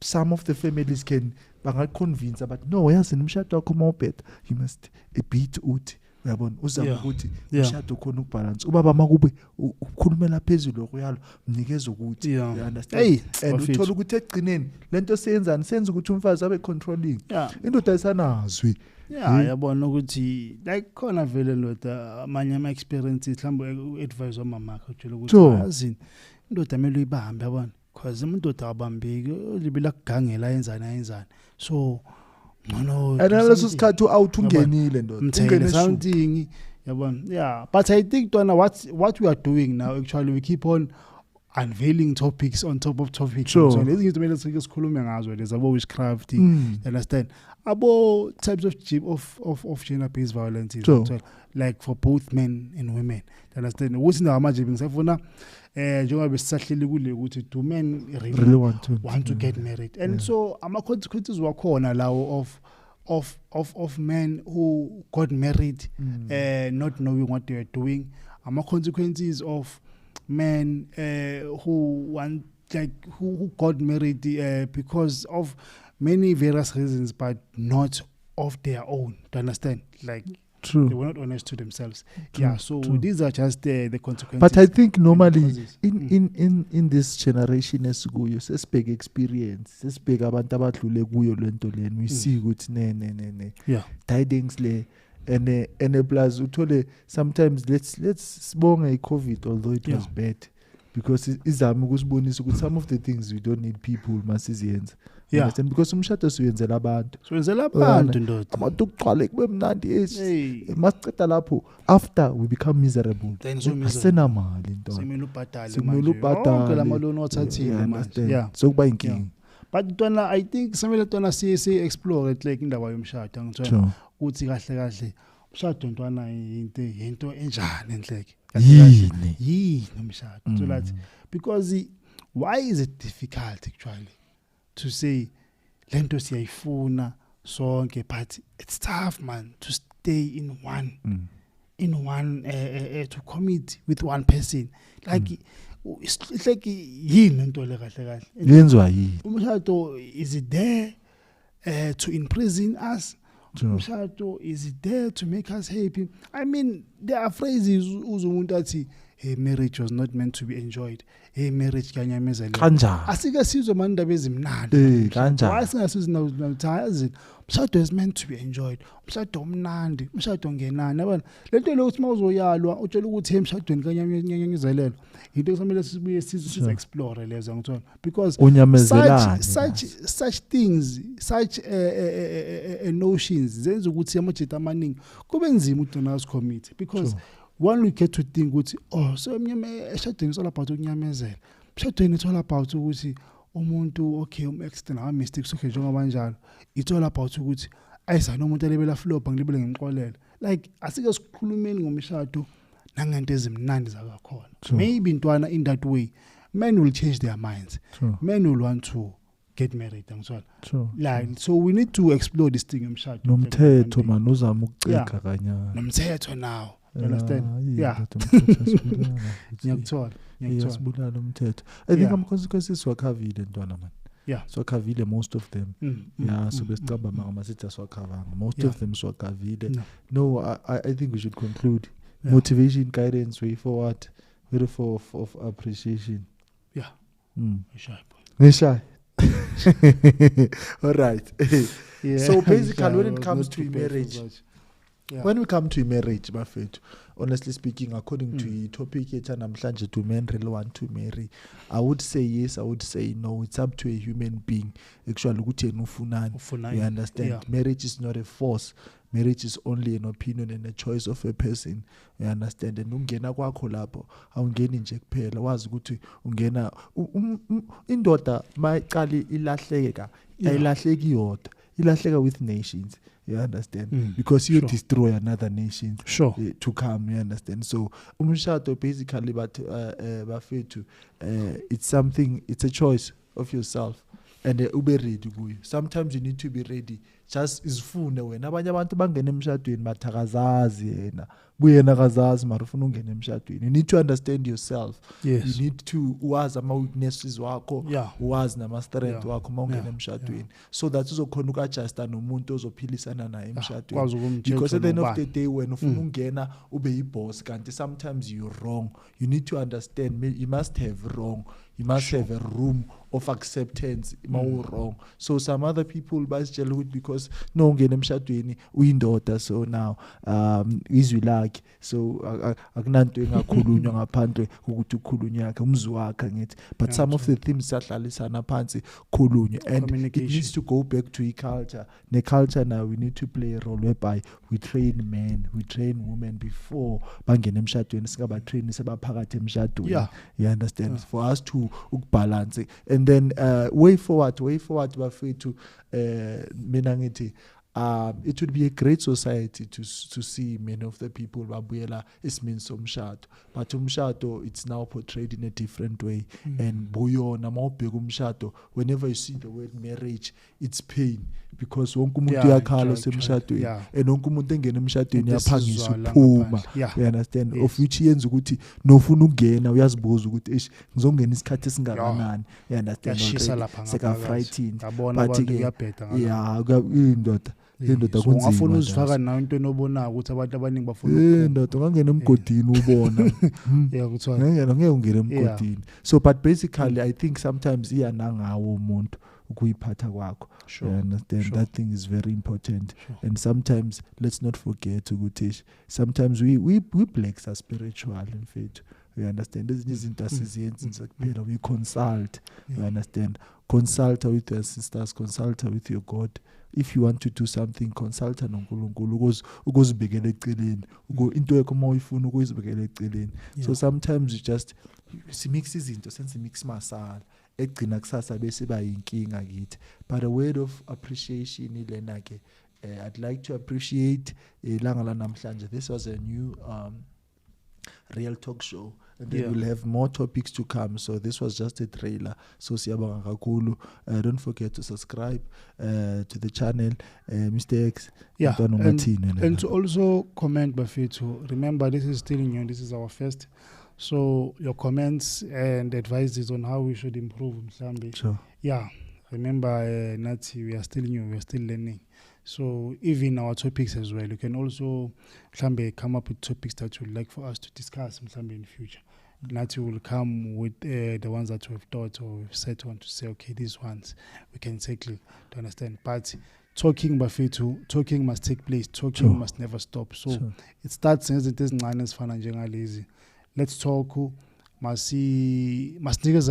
some of the families can convince but no yazi nimshado wakho mawubheda you must beat uthi uyabona uzama Yeah. ukuthi Yeah. umshado khona ukubalance ubaba makube ukukhulumela phezulu kuyalo mnikeza ukuthi Yeah. you understand Hey, and bafethu. uthola ukuthi egcineni lento seyenzani senza ukuthi umfazi abe controlling Yeah. indoda ayisanazwi Yeah, yabona ukuthi like khona vele ndoda amanye ama experiences mhlawumbe advise wamama akhe utshela ukuthi Sure. yazi indoda kumele uyibambe yabona because indoda abambeki libila kugangela yenzani so ngcono analeso sikhathi out ungenile ndoda ungene something yabona yeah but I think Donna what we are doing now actually we keep on unveiling topics on top of topics Sure. so lezi ngizo kumele sikhulume ngazo lezi abo witchcraft you understand abo types of gender based violence Sure. so, like for both men and women you understand ukuthi nawo manje ngisafuna njengoba besisahleli kule ukuthi do men really want to get married and so ama consequences wakhona lawo of men who got married not knowing what they were doing ama consequences of men who want like who got married because of many various reasons but not of their own to understand like true they were not honest to themselves True, yeah so true. these are just the consequences but I think normally causes. in this generation esikuyo sesibheka experience sesibheka abantu abadlule kuyo lento leni we see ukuthi ne yeah tidings le and plus uthole sometimes let's sibonga iCovid although it was bad because izama ukusibonisa ukuthi some of the things we don't need people masiziyenza Yeah. understand because umshado suyenzela abantu so abantu ndoda abantu ukuqala kube mnandi hey masiceda lapho after we become miserable then so miserable asenamali into simele ubhadale Simele manje ubhadale. onke lamaloni othathile manje yeah so kuba inkingi but Donna I think samele Donna si explore like indaba yomshado angithola Sure. ukuthi kahle umshado Ntwana into enjani enhleke yini umshado so that because why is it difficult actually to say lento siyayifuna sonke but it's tough man to stay in one to commit with one person like it's like yini into le kahle yenzwa yini umshado is it there to imprison us umshado is it there to make us happy I mean there are phrases uzomuntu athi hey marriage was not meant to be enjoyed hey marriage kanyamezela kanjani asike sizwe mandaba ezimnandi kanjani why singasizi nawuthi umshado is meant to be enjoyed umshado omnandi umshado ongenani yabona lento le uthi mawuzoyalwa utshela ukuthi emshadweni kanyamezela into esamele sibuye sizi explore lezo ngithola because such things such notions zenza ukuthi amajita amaningi kube nzima ukudona commit because one we get to think ukuthi so eshadweni it's all about ukunyamezela eshadweni it's all about ukuthi umuntu okay accident ama mistakes okay njengoba njalo it's all about ukuthi ayisana umuntu elebela flop ngilibele ngiqolela like asike sikhulumeni ngomshado nangento ezimnandi zakakhona maybe Ntwana in that way men will change their minds men will want to get married angizwala like so we need to explore this thing emshado nomthetho man uzama ukuceka kanyana nomthetho now you understand yeah ngiyakuthola yasibulala umthetho I think am consequences wakhavile Ntwana man yeah swakhavile most of them so besicaba mama sithi aswakhavanga most of them swakhavile no I think we should conclude motivation guidance way forward way of appreciation shy all right so basically when it comes to marriage when we come to marriage bafethu honestly speaking according to the topic yethu namhlanje do men really want to marry I would say yes I would say no it's up to a human being actually ukuthi yena ufunani you understand marriage is not a force marriage is only an opinion and a choice of a person you understand and ungena kwakho lapho awungeni nje kuphela wazi ukuthi ungena indoda mayiqali ilahleka ayilahleki yodwa ilahleka with nations you understand because you destroy another nation to come you understand so umshado basically but bafethu it's something it's a choice of yourself and ube ready kuyo. Sometimes you need to be ready. Just izifune wena abanye abantu bangena emshadweni bathakazazi yena buyena kazazi mara ufuna ungena emshadweni. You need to understand yourself. Yes. You need to wazi ama weaknesses wakho, wazi nama strength wakho mawungena emshadweni, so that uzokhona ukuadjusta nomuntu ozophilisana naye emshadweni. Because at the end of the day when ufuna ungena ube yiboss kanti sometimes you're wrong. You need to understand, you must have wrong. You must have a room of acceptance wrong. So some other people basitshela ukuthi because no ungena emshadweni uyindoda, so now izwi lakhe, so akunanto engakhulunywa ngaphandle ukuthi ukhulunywa yakhe umzi wakhe ngithi. But some of the themes sahlalisana phansi khulunywa, and it needs to go back to culture. The culture now, we need to play a role whereby we train men, we train women before bangena emshadweni, singaba train sebaphakathi emshadweni. You understand? For us to balance, and then way forward bafethu, mina ngithi it would be a great society to see many of the people babuyela esimeni somshado, but umshado it's now portrayed in a different way. And buyona mawubheka umshado, whenever you see the word marriage, it's pain, because wonke umuntu uyakhala semshadweni, and wonke umuntu engena emshadweni yaphangisa ukuphuma. You understand? Of which yenza ukuthi nofuna ukungena uyazibuza ukuthi ngizongena isikhathi esingakanani. You understand? Seka frightened, but indoda ungafuna uzifaka nayo into enobona ukuthi abantu abaningi bafuna ndoda ungangena emgodini ubona ngeke ungene emgodini. So but basically I think sometimes iyanangawo umuntu ukuyiphatha kwakho. You understand? That thing is very important. And sometimes let's not forget ukuthi sometimes we blacks are spiritual in faith. You understand? Ezinye izinto asiziyenza kuphela, we consult. You understand? Consult with your sisters, consult with your God. If you want to do something, consult noNkulunkulu ukuzibekela eceleni, into yakho mawuyifuna ukuzibekela eceleni. So sometimes you just mix izinto, sense mix masala egcina kusasa bese bayinkinga kithi. But a word of appreciation ilena ke, I'd like to appreciate ilanga la namhlanje. This was a new real talk show, and then we'll have more topics to come. So this was just a trailer. So siyabonga kakhulu. Don't forget to subscribe to the channel, Mr. X. And to also comment, Bafethu. Remember, this is still new. This is our first. So your comments and advices on how we should improve, Mhlambe. Sure. Yeah. Remember, Nati, we are still new. We are still learning. So even our topics as well, you can also come up with topics that you would like for us to discuss in the future. Nati will come with the ones that we've thought or we've set on to say, okay, these ones we can tackle to understand. But talking must take place. Talking must never stop. So it starts as it is lazy. Let's talk. Must niggas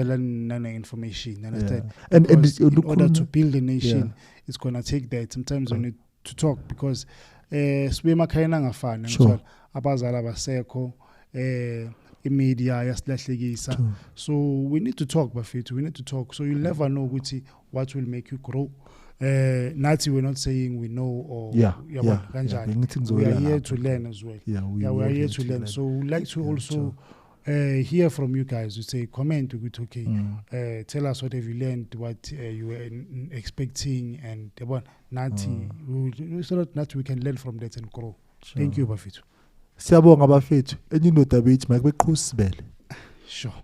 information. Understand? And in order to build a nation, it's gonna take that. Sometimes we need to talk because abazala basekho media yasilahlekisa. So we need to talk, Bafethu. We need to talk. So you'll never know what will make you grow. Nati, we're not saying we know or we are here to learn as well. We are here to learn. So we'd like to also hear from you guys. You say comment, tell us what have you learned, what you were expecting, and Nati, so that Nati we can learn from that and grow. Thank you, Bafethu. Siyabonga Bafethu. Enye indoda bethi makubeqhusibele. Sure.